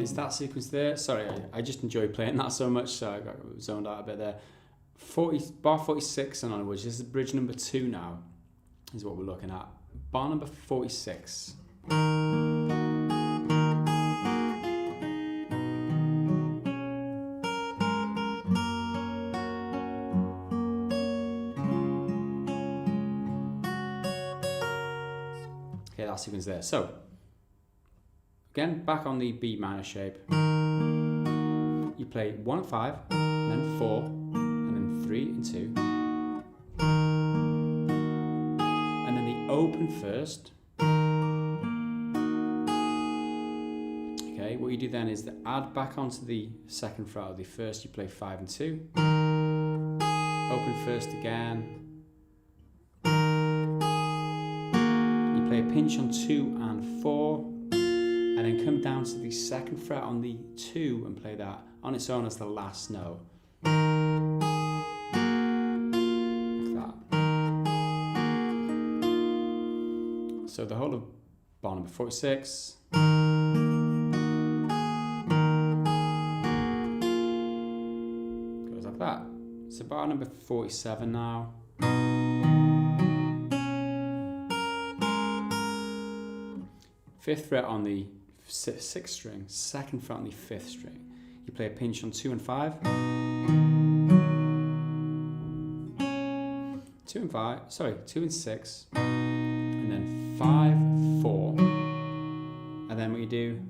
is that sequence there? Sorry, I just enjoy playing that so much, so I got zoned out a bit there. Bar 46 and onwards, this is bridge number 2 now, is what we're looking at. Bar number 46. Okay, that sequence there. So, again, back on the B minor shape. You play 1 and 5, and then 4, and then 3 and 2. open first. Okay, what you do then is to add back onto the second fret of the first, you play 5 and 2. Open first again. You play a pinch on 2 and 4, and then come down to the second fret on the 2 and play that on its own as the last note. Like that. So the whole of bar number 46. Goes like that. So bar number 47 now. Fifth fret on the 6th string, second fret on the 5th string. You play a pinch on 2 and 5. 2 and 5, sorry, 2 and 6. And then 5, 4. And then what you do,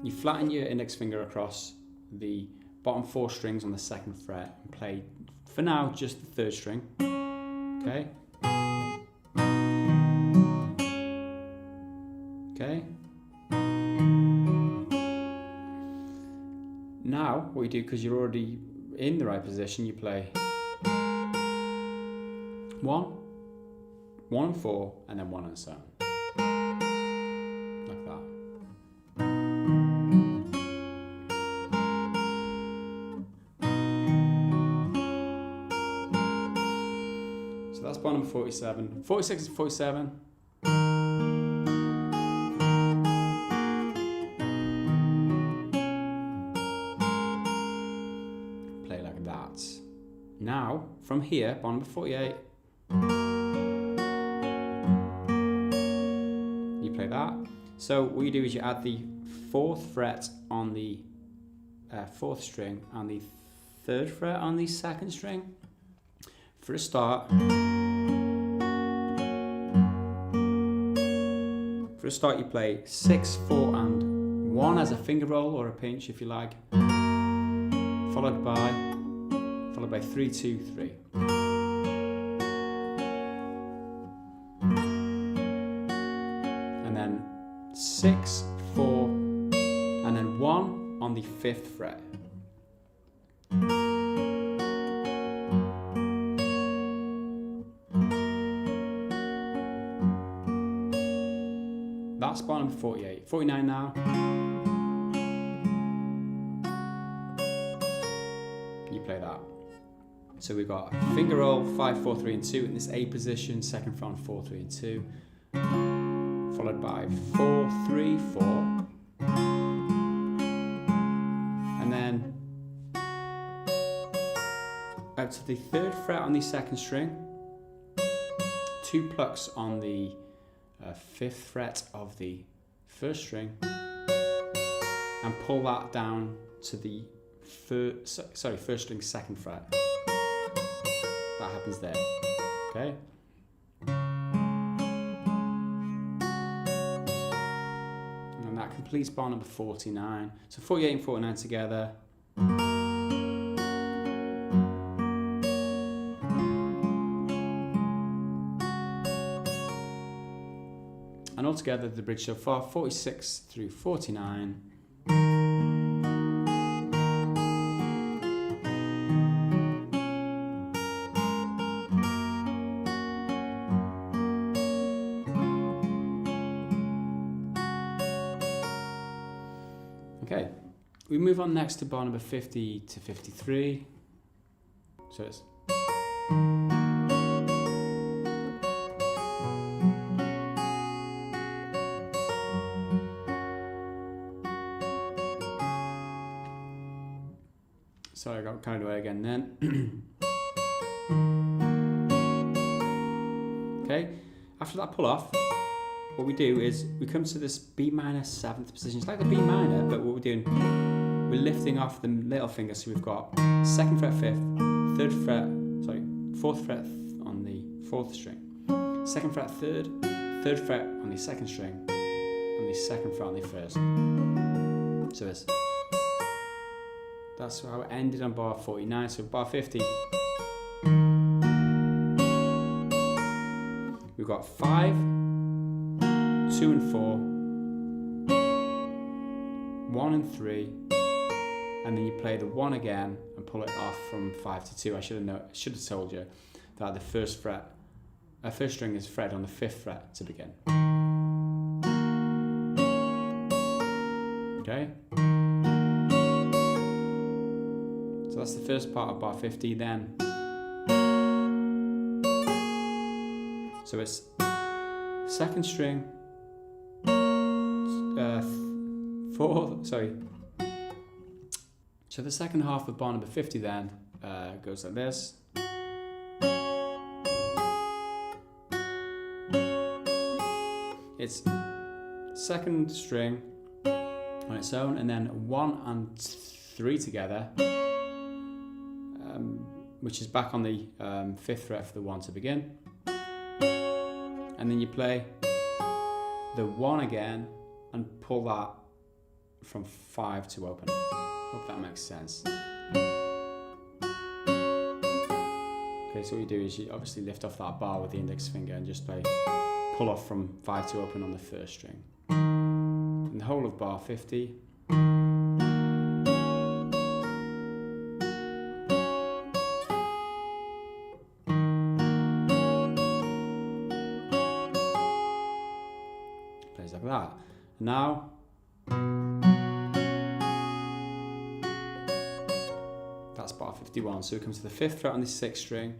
you flatten your index finger across the bottom 4 strings on the 2nd fret and play, for now, just the 3rd string. Okay? Okay? Now, what you do, because you're already in the right position, you play 1, 1 and 4, and then 1 and 7. Like that. So that's bar number 47. 46 and 47. Play like that. Now, from here, bar number 48, you play that. So what you do is you add the 4th fret on the 4th string and the 3rd fret on the 2nd string. For a start, you play 6, 4 and 1 as a finger roll or a pinch if you like, followed by 3, 2, 3. And then 6, 4 and then 1 on the 5th fret. That's bar number 48. 49 now. You play that. So we've got a finger roll, 5, 4, 3 and 2 in this A position, 2nd fret on 4, 3 and 2. Followed by 4, 3, 4. And then out to the 3rd fret on the 2nd string. 2 plucks on the 5th fret of the 1st string and pull that down to the 1st string 2nd fret. That happens there. Okay? And that completes bar number 49. So 48 and 49 together. And altogether the bridge so far 46 through 49. Okay, we move on next to bar number 50 to 53. So it's sorry, I got carried away again then. Okay, after that pull off, what we do is we come to this B minor 7th position. It's like the B minor, but what we're doing, we're lifting off the little finger. So we've got 2nd fret 5th, 4th fret on the 4th string, 2nd fret 3rd, 3rd fret on the 2nd string, and the 2nd fret on the 1st. So that's how it ended on bar 49. So bar 50, we've got 5, 2 and 4, 1 and 3, and then you play the 1 again and pull it off from 5 to 2. I should have told you that the first string is fret on the 5th fret to begin. Okay? So that's the first part of bar 50 then. So it's 2nd string, 4th, sorry. So the second half of bar number 50 then goes like this. It's 2nd string on its own, and then 1 and 3 together, which is back on the 5th fret for the 1 to begin. And then you play the 1 again and pull that from 5 to open. Hope that makes sense. Okay, so what you do is you obviously lift off that bar with the index finger and just play pull off from 5 to open on the 1st string. And the whole of bar 50. Plays like that. Now that's bar 51. So we come to the 5th fret on the 6th string.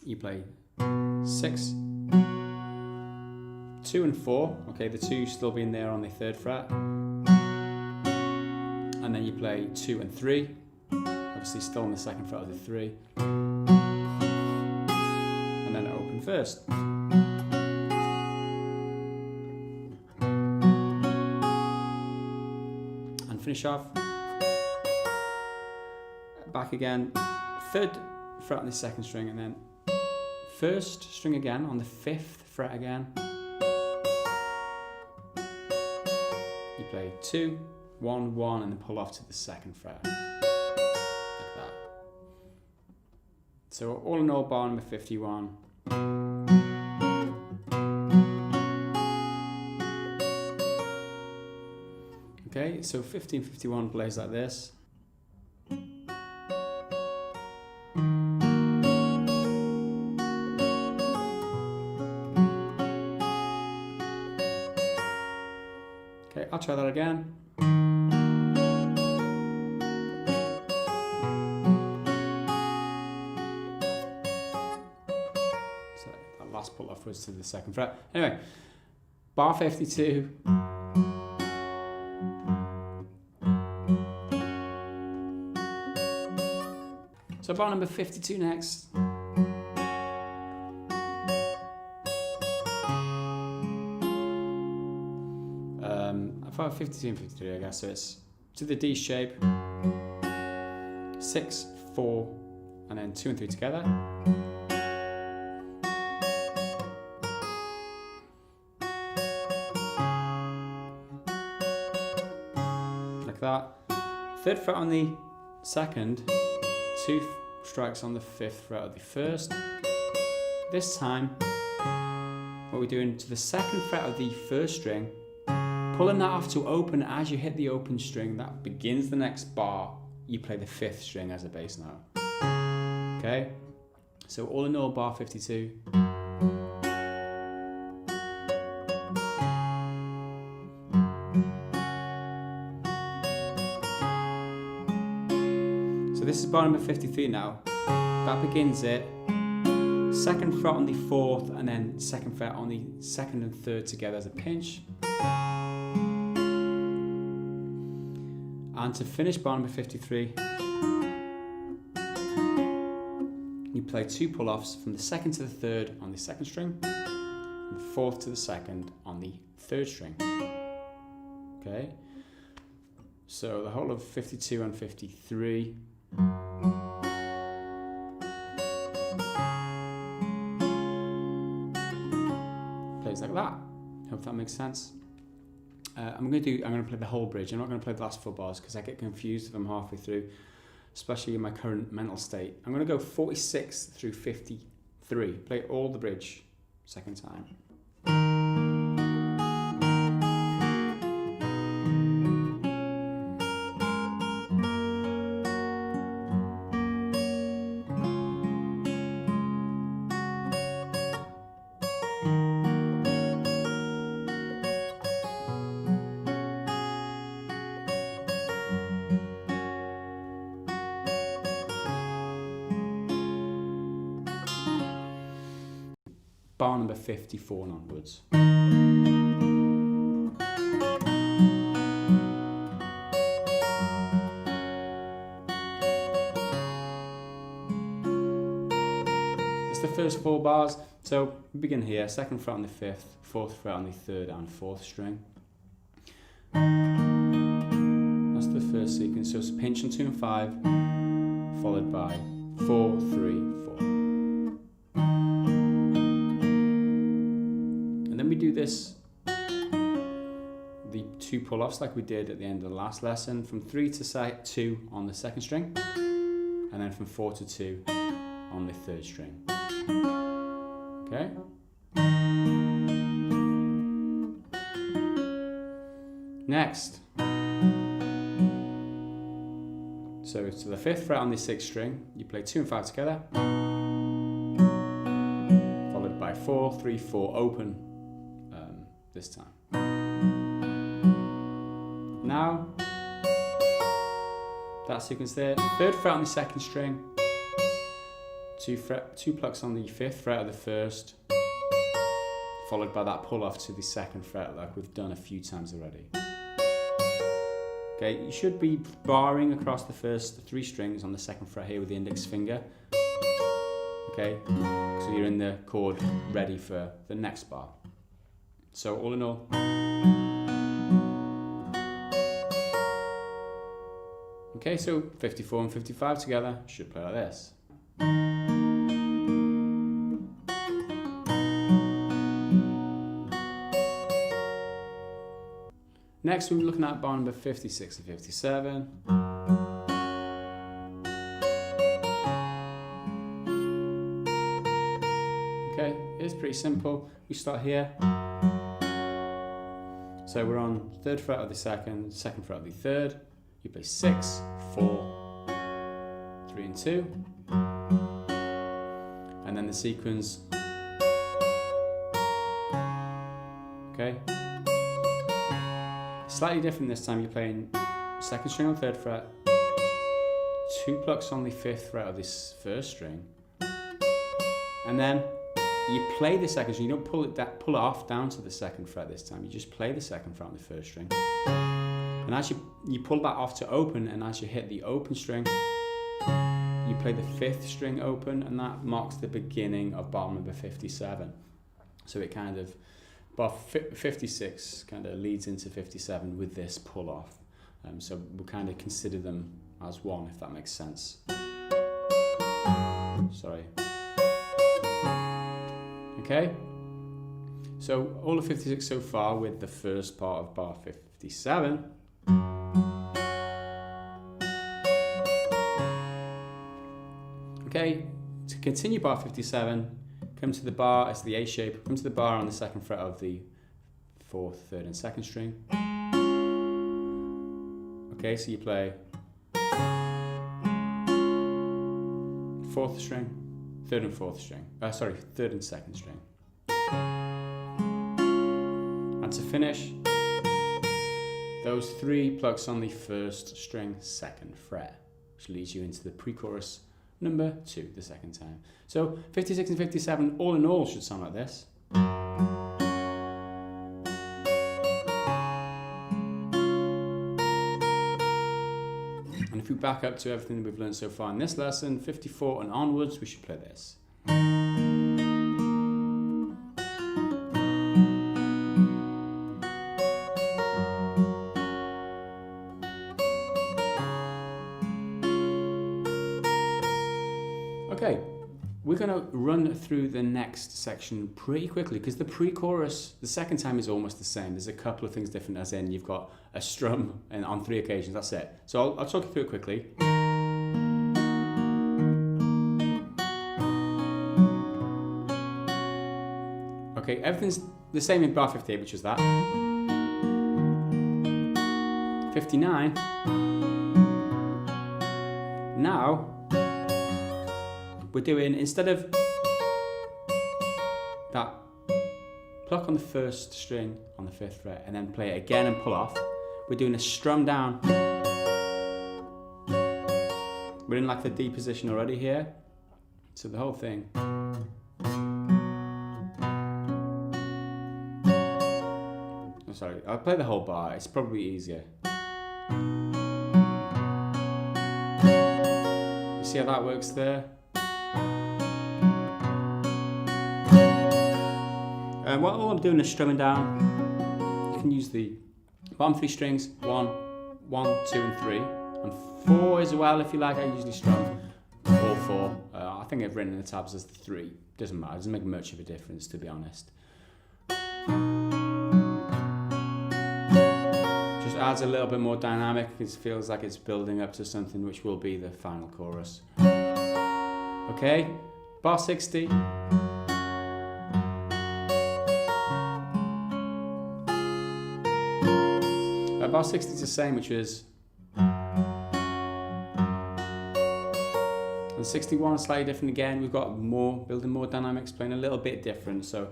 You play 6, 2 and 4, okay, the 2 still being there on the 3rd fret, and then you play 2 and 3, obviously still on the 2nd fret of the 3, and then open first. And finish off, back again, 3rd fret on the 2nd string, and then 1st string again on the 5th fret again. You play 2, 1, 1, and then pull off to the 2nd fret, like that. So all in all, bar number 51. Okay, so 1551 plays like this. Okay, I'll try that again. So that last pull off was to the 2nd fret. Anyway, bar 52. So bar number 52 next. About 52 and 53, I guess. So it's to the D shape, 6, 4, and then 2 and 3 together. Like that. 3rd fret on the 2nd, 2 strikes on the 5th fret of the 1st. This time, what we're doing to the 2nd fret of the 1st string, pulling that off to open. As you hit the open string that begins the next bar, you play the 5th string as a bass note. Okay? So all in all, bar 52. So this is bar number 53 now. That begins it. 2nd fret on the 4th, and then 2nd fret on the 2nd and 3rd together as a pinch. And to finish bar number 53, you play 2 pull-offs from the 2nd to the 3rd on the 2nd string, and the 4th to the 2nd on the 3rd string. Okay, so the whole of 52 and 53. Plays like that. Hope that makes sense. I'm going to play the whole bridge. I'm not going to play the last 4 bars because I get confused if I'm halfway through, especially in my current mental state. I'm going to go 46 through 53. Play all the bridge. second time. Bar number 54 and onwards. That's the first 4 bars. So we begin here, 2nd fret on the 5th, 4th fret on the 3rd and 4th string. That's the first sequence. So it's a pinch on 2 and 5, followed by 4, 3, 4. We do this, the 2 pull-offs like we did at the end of the last lesson, from 3 to 2 on the 2nd string, and then from 4 to 2 on the 3rd string. Okay? Next. So to the 5th fret on the 6th string, you play 2 and 5 together, followed by 4, 3, 4, open. This time. Now, that sequence there, 3rd fret on the 2nd string, 2 plucks on the 5th fret of the 1st, followed by that pull off to the 2nd fret like we've done a few times already. Okay, you should be barring across the first 3 strings on the 2nd fret here with the index finger. Okay, so you're in the chord ready for the next bar. So all in all, okay, so 54 and 55 together should play like this. Next we'll be looking at bar number 56 and 57. Okay, it's pretty simple. We start here. So we're on 3rd fret of the 2nd, 2nd fret of the 3rd. You play 6, 4, 3 and 2. And then the sequence. Okay. Slightly different this time. You're playing 2nd string on 3rd fret, 2 plucks on the 5th fret of this 1st string. And then you play the 2nd string, you don't pull it off down to the 2nd fret this time, you just play the 2nd fret on the 1st string. And as you pull that off to open, and as you hit the open string, you play the 5th string open, and that marks the beginning of bar number 57. So it kind of, bar 56 kind of leads into 57 with this pull off. So we'll kind of consider them as one, if that makes sense. Sorry. Okay, so all of 56 so far with the first part of bar 57. Okay, to continue bar 57, come to the bar, it's the A shape, come to the bar on the 2nd fret of the 4th, 3rd and 2nd string. Okay, so you play 4th string, 3rd and 4th string, 3rd and 2nd string. And to finish, those 3 plucks on the 1st string, 2nd fret, which leads you into the pre-chorus number 2 the 2nd time. So 56 and 57 all in all should sound like this. And if we back up to everything that we've learned so far in this lesson, 54 and onwards, we should play this. Okay, we're going to run through the next section pretty quickly because the pre-chorus, the 2nd time is almost the same. There's a couple of things different, as in you've got a strum and on 3 occasions, that's it. So I'll talk you through it quickly. Okay, everything's the same in bar 58, which was that. 59. Now, we're doing, instead of that pluck on the first string on the 5th fret and then play it again and pull off, we're doing a strum down. We're in like the D position already here. So the whole thing. Oh, sorry, I'll play the whole bar, it's probably easier. You see how that works there? And what all I'm doing is strumming down. You can use the bottom 3 strings, 1, 1, 2 and 3. And 4 as well if you like. I usually strum all 4. I think I've written in the tabs as 3. Doesn't matter, it doesn't make much of a difference to be honest. Just adds a little bit more dynamic. It feels like it's building up to something which will be the final chorus. Okay, bar 60. Bar 60 is the same, which is, and 61 is slightly different again. We've got more, building more dynamics, playing a little bit different. So,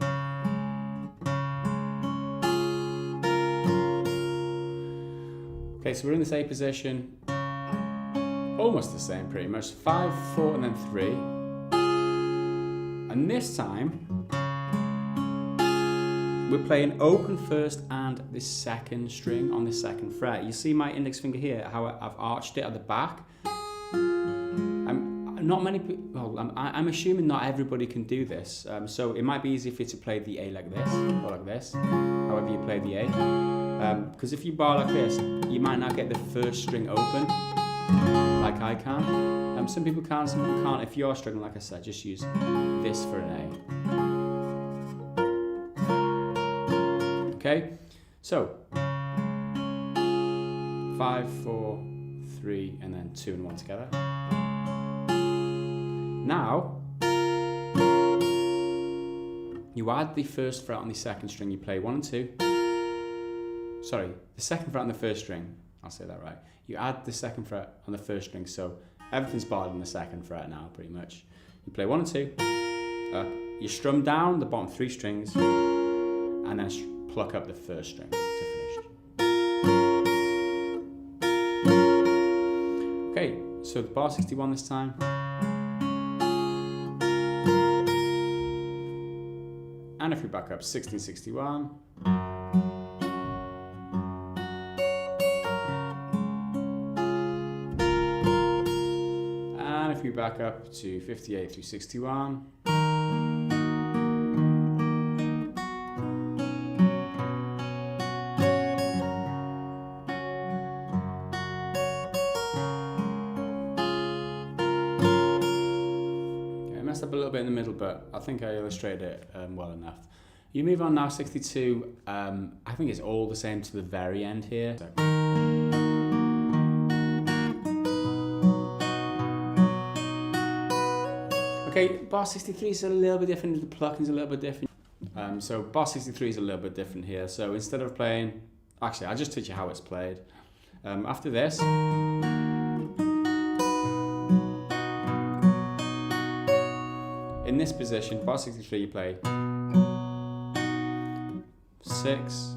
okay, so we're in this A position, almost the same, pretty much. 5, 4, and then 3, and this time we're playing open first and the 2nd string on the 2nd fret. You see my index finger here, how I've arched it at the back. Not many people, well, I'm assuming not everybody can do this. So it might be easy for you to play the A like this, or like this, however you play the A. Because if you bar like this, you might not get the 1st string open, like I can. Some people can, some people can't. If you are struggling, like I said, just use this for an A. Okay, so 5, 4, 3, and then 2 and 1 together. Now, you add the 1st fret on the 2nd string, you play 1 and 2. Sorry, the 2nd fret on the 1st string, I'll say that right. You add the 2nd fret on the 1st string, so everything's barred on the 2nd fret now, pretty much. You play 1 and 2, up. You strum down the bottom 3 strings, and then pluck up the 1st string to finish. Okay, so the bar 61 this time. And if we back up, 1661. And if we back up to 58 through 61. Up a little bit in the middle, but I think I illustrated it well enough. You move on now, 62. I think it's all the same to the very end here. So. Okay, bar 63 is a little bit different. The plucking is a little bit different. So bar 63 is a little bit different here. So instead of playing, actually, I'll just teach you how it's played. After this. In this position, bar 63, you play 6,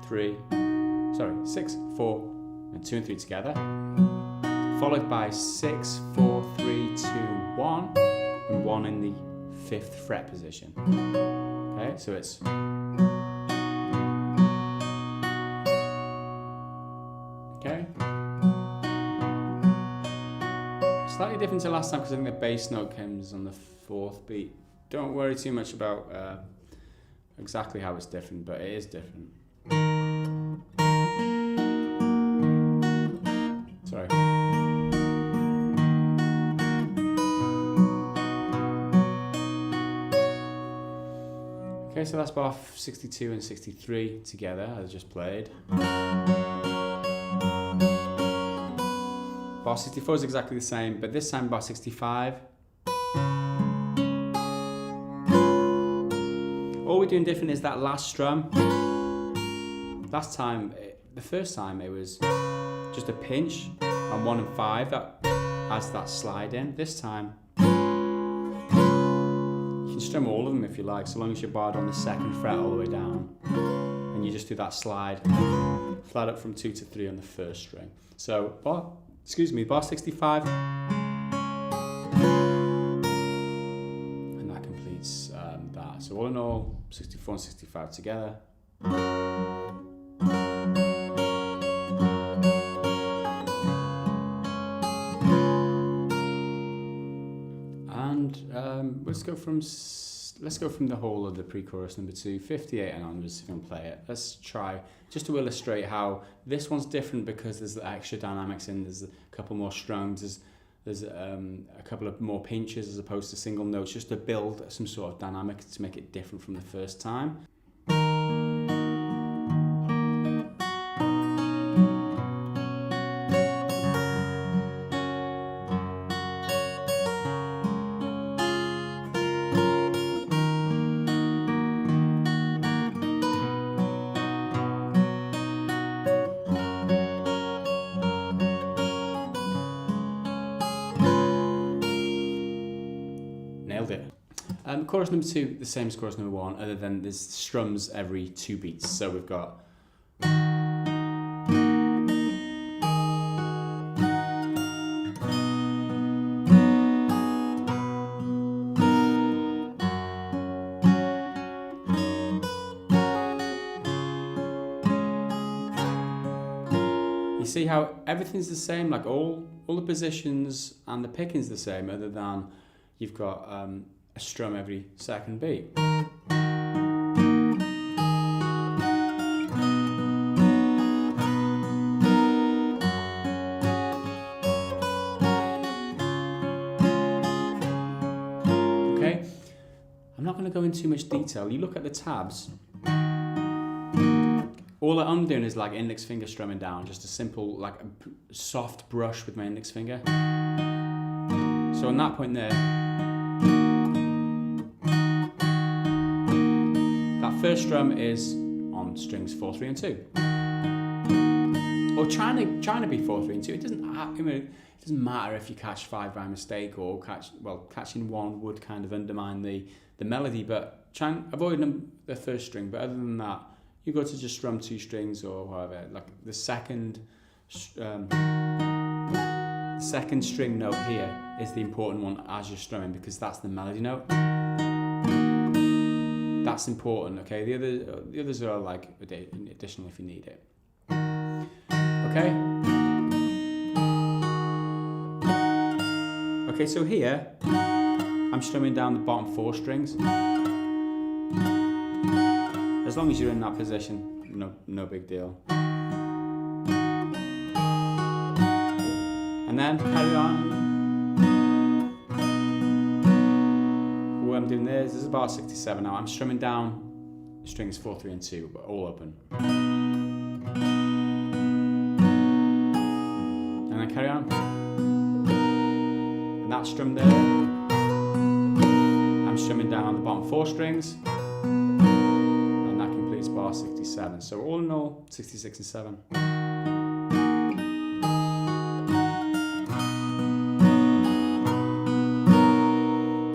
3, 6, 4, and 2 and 3 together, followed by 6, 4, 3, 2, 1, and 1 in the 5th fret position. Okay, so it's okay. Slightly different to last time because I think the bass note comes on the 4th beat. Don't worry too much about exactly how it's different, but it is different. Sorry. Okay, so that's bar 62 and 63 together, as I just played. Bar 64 is exactly the same, but this time bar 65. we're doing different is that last strum. Last time, the first time it was just a pinch on 1 and 5 that adds that slide in. This time, you can strum all of them if you like, so long as you're barred on the 2nd fret all the way down. And you just do that slide flat up from 2 to 3 on the 1st string. So, bar 65. And that completes that. So all in all, 64 and 65 together. And let's go from the whole of the pre-chorus number 2, 58 and onwards if you want to play it. Let's try just to illustrate how this one's different because there's the extra dynamics in. There's a couple more strums. There's a couple of more pinches as opposed to single notes, just to build some sort of dynamic to make it different from the first time. Nailed it. Chorus number 2, the same as chorus number 1, other than there's strums every 2 beats. So we've got you see how everything's the same, like all the positions and the picking's the same, other than you've got a strum every 2nd beat. Okay, I'm not going to go into too much detail. You look at the tabs. All I'm doing is like index finger strumming down, just a simple, like a soft brush with my index finger. So on that point there, that first strum is on strings 4, 3 and 2. Or trying to be 4, 3 and 2. It doesn't matter if you catch 5 by mistake or catching 1 would kind of undermine the melody, but avoid the first string. But other than that, you go to just strum 2 strings or whatever. Like the second string note here is the important one as you're strumming because that's the melody note. That's important, okay? The others are like additional if you need it. Okay? Okay, so here, I'm strumming down the bottom 4 strings. As long as you're in that position, no big deal. And then carry on. What I'm doing there is bar 67 now. I'm strumming down strings 4, 3 and 2, but all open. And then carry on. And that strum there, I'm strumming down the bottom 4 strings. And that completes bar 67. So all in all, 66 and 7.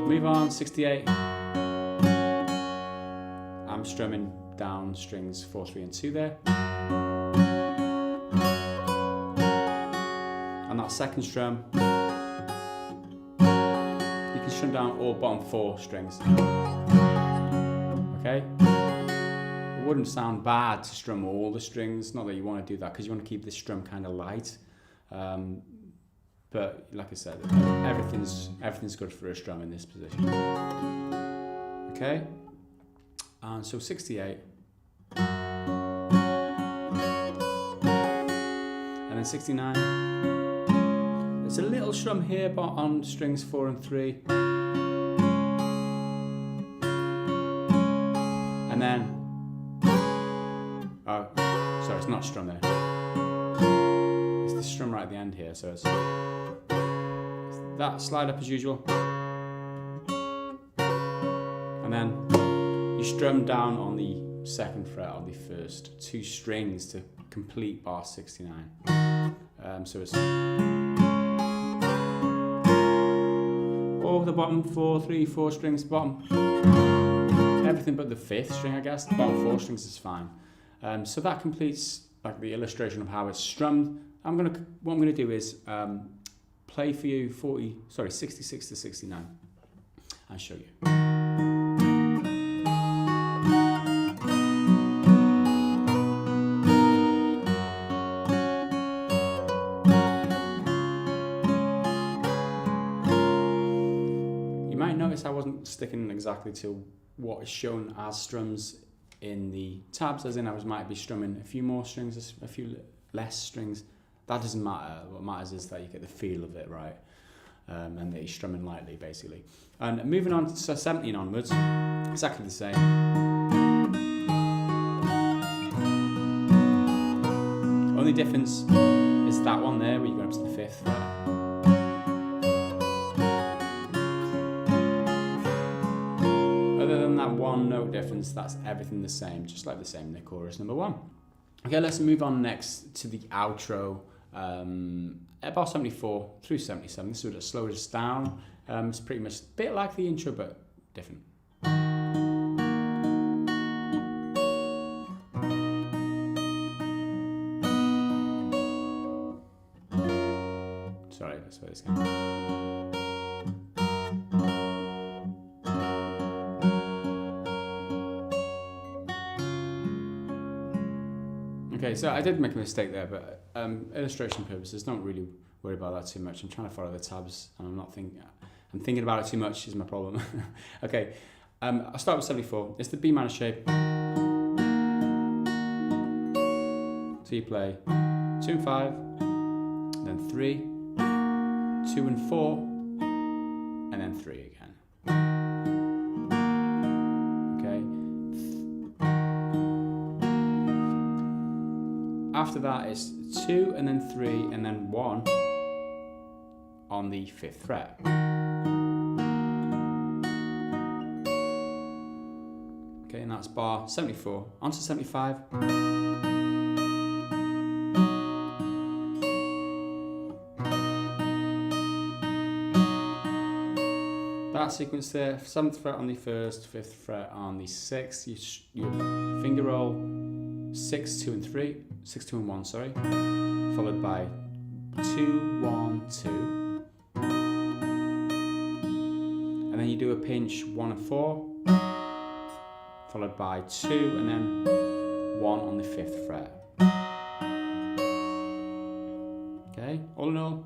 Move on, 68. I'm strumming down strings 4, 3 and 2 there. And that second strum, you can strum down all bottom 4 strings. Okay? It wouldn't sound bad to strum all the strings, not that you want to do that because you want to keep the strum kind of light. But like I said, everything's good for a strum in this position. Okay, and so 68, and then 69. There's a little strum here, but on strings 4 and 3, and then sorry, it's not strum there. It's the strum right at the end here, so it's that slide up as usual, and then you you strum down on the 2nd fret of the first 2 strings to complete bar 69. So it's all the bottom 4, 3, 4 strings, bottom, everything but the 5th string, I guess. The bottom 4 strings is fine. So that completes like the illustration of how it's strummed. What I'm gonna do is play for you 66 to 69 and show you. You might notice I wasn't sticking exactly to what is shown as strums in the tabs, as in might be strumming a few more strings, a few less strings. That doesn't matter. What matters is that you get the feel of it right, and that you're strumming lightly, basically. And moving on to 17 onwards, exactly the same. Only difference is that one there, where you go up to the 5th fret. Other than that one note difference, that's everything the same, just like the same in the chorus number 1. Okay, let's move on next to the outro, at bar 74 through 77. This would have slowed us down. It's pretty much a bit like the intro, but different. Sorry, let's play this again. Okay, so I did make a mistake there, but illustration purposes, don't really worry about that too much. I'm trying to follow the tabs, and I'm thinking about it too much is my problem. Okay, I'll start with 74. It's the B minor shape. So you play 2 and 5, then 3, 2 and 4, and then 3 again. After that, it's 2 and then 3 and then 1 on the 5th fret. Okay, and that's bar 74. On to 75. That sequence there, 7th fret on the 1st, 5th fret on the 6th. You finger roll 6, 2 and 3. 6, 2 and 1, sorry, followed by 2, 1, 2, and then you do a pinch 1 and 4, followed by 2 and then 1 on the 5th fret. Okay, all in all.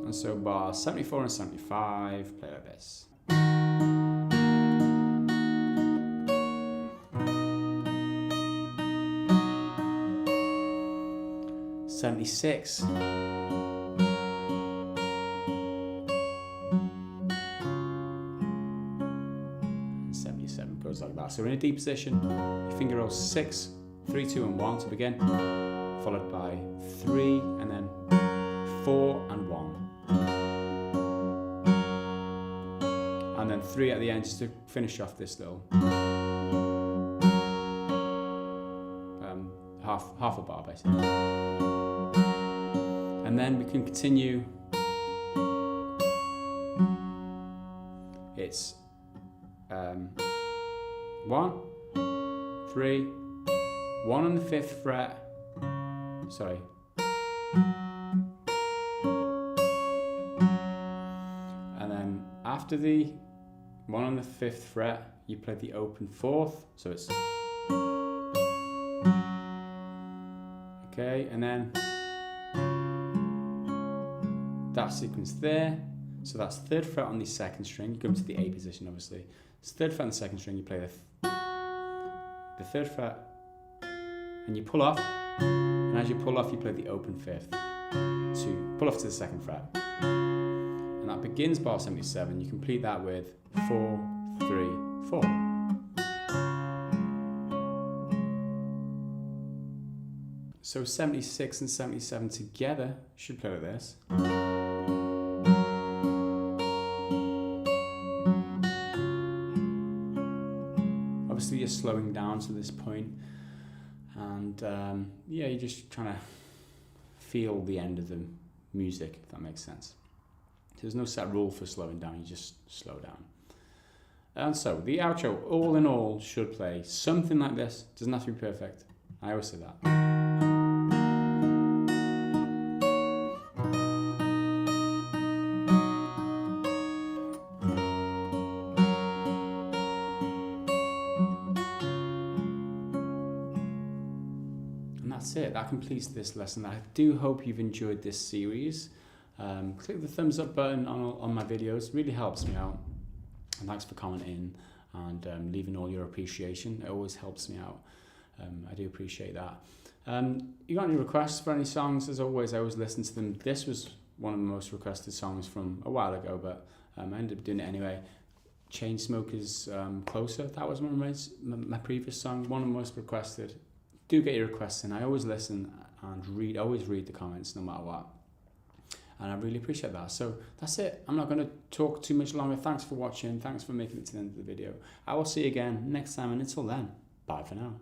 And so bars 74 and 75 play like this. 76. And 77 goes like that. So we're in a D position. Your finger rolls 6, 3, 2 and 1 to begin, followed by 3 and then 4 and 1. And then 3 at the end just to finish off this little half a bar basically. And then we can continue. It's 1, 3, 1 on the 5th fret. Sorry. And then after the 1 on the 5th fret, you play the open 4th. So it's okay, and then that sequence there, so that's 3rd fret on the 2nd string, you come to the A position obviously, it's 3rd fret on the 2nd string, you play the 3rd fret, and you pull off, and as you pull off you play the open 5th, to pull off to the 2nd fret, and that begins bar 77, you complete that with 4, 3, 4. So 76 and 77 together should play like this. obviously you're slowing down to this point, and yeah, you're just trying to feel the end of the music, if that makes sense. There's no set rule for slowing down, you just slow down. And so the outro, all in all, should play something like this. Doesn't have to be perfect. I always say that. And that's it. That completes this lesson. I do hope you've enjoyed this series. Click the thumbs up button on my videos. It really helps me out. And thanks for commenting and leaving all your appreciation. It always helps me out. I do appreciate that. You got any requests for any songs? As always, I always listen to them. This was one of the most requested songs from a while ago, but I ended up doing it anyway. Chainsmokers, Closer. That was my previous song, one of the most requested. Do get your requests in. I always listen and always read the comments no matter what. And I really appreciate that. So that's it. I'm not going to talk too much longer. Thanks for watching. Thanks for making it to the end of the video. I will see you again next time. And until then, bye for now.